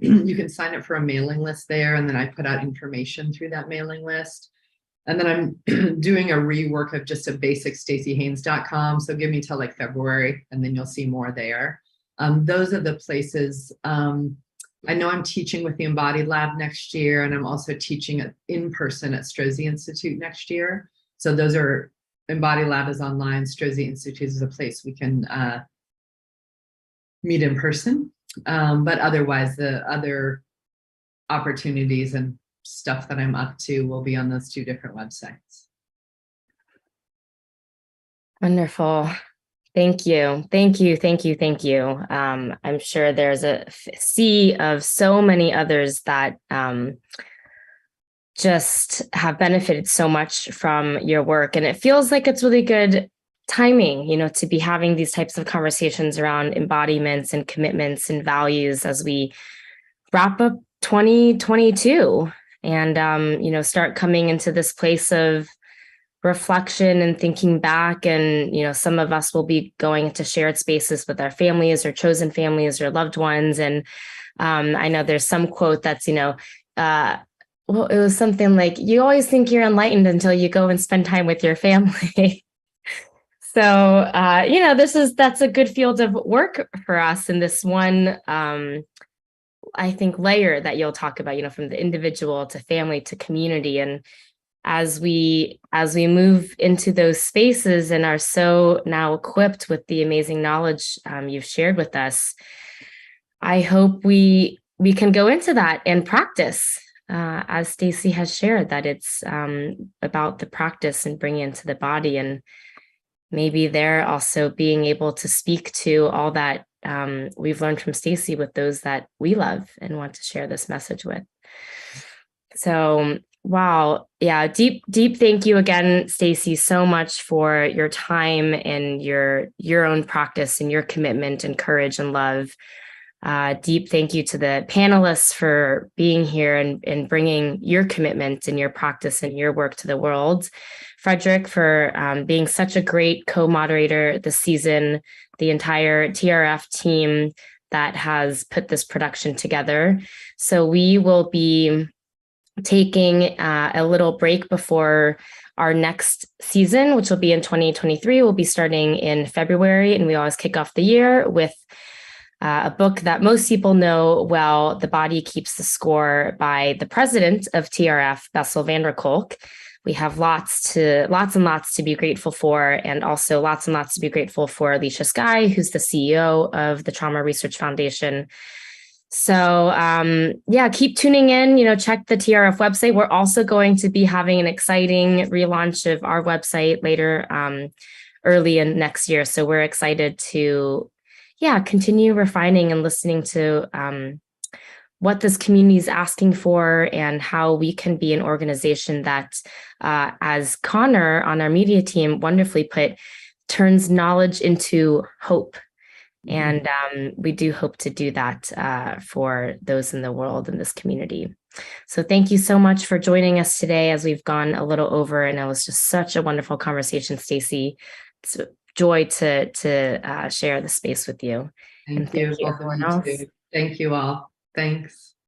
you can sign up for a mailing list there, and then I put out information through that mailing list. And then I'm doing a rework of just a basic stacihaines.com. So give me till like February, and then you'll see more there. Those are the places. I know I'm teaching with the Embodied Lab next year, and I'm also teaching in person at Strozzi Institute next year. So those are, Embodied Lab is online. Strozzi Institute is a place we can meet in person. But otherwise, the other opportunities and stuff that I'm up to will be on those two different websites. Wonderful. Thank you. Thank you. Thank you. Thank you. I'm sure there's a sea of so many others that just have benefited so much from your work. And it feels like it's really good timing, to be having these types of conversations around embodiments and commitments and values as we wrap up 2022 and, start coming into this place of reflection and thinking back. And, some of us will be going into shared spaces with our families or chosen families or loved ones. And I know there's some quote that's, well, it was something like, you always think you're enlightened until you go and spend time with your family. So, that's a good field of work for us in this one, I think, layer that you'll talk about, from the individual to family to community. And as we move into those spaces and are so now equipped with the amazing knowledge you've shared with us, I hope we can go into that and practice, as Staci has shared, that it's about the practice and bringing into the body. And maybe they're also being able to speak to all that we've learned from Staci with those that we love and want to share this message with. So, wow. Yeah. Deep thank you again, Staci, so much for your time and your own practice and your commitment and courage and love. Deep thank you to the panelists for being here and bringing your commitment and your practice and your work to the world. Frederick, for being such a great co-moderator this season, the entire TRF team that has put this production together. So we will be taking a little break before our next season, which will be in 2023. We'll be starting in February, and we always kick off the year with a book that most people know well, The Body Keeps the Score, by the president of TRF, Bessel van der Kolk. We have lots and lots to be grateful for, and also lots and lots to be grateful for Alicia Skye, who's the CEO of the Trauma Research Foundation. So keep tuning in, check the TRF website. We're also going to be having an exciting relaunch of our website later, early in next year. So we're excited to continue refining and listening to what this community is asking for and how we can be an organization that, as Connor on our media team wonderfully put, turns knowledge into hope. And we do hope to do that for those in the world in this community. So thank you so much for joining us today as we've gone a little over, and it was just such a wonderful conversation, Staci. It's a joy to share the space with you. Thank you, everyone else. Thank you all. Thanks.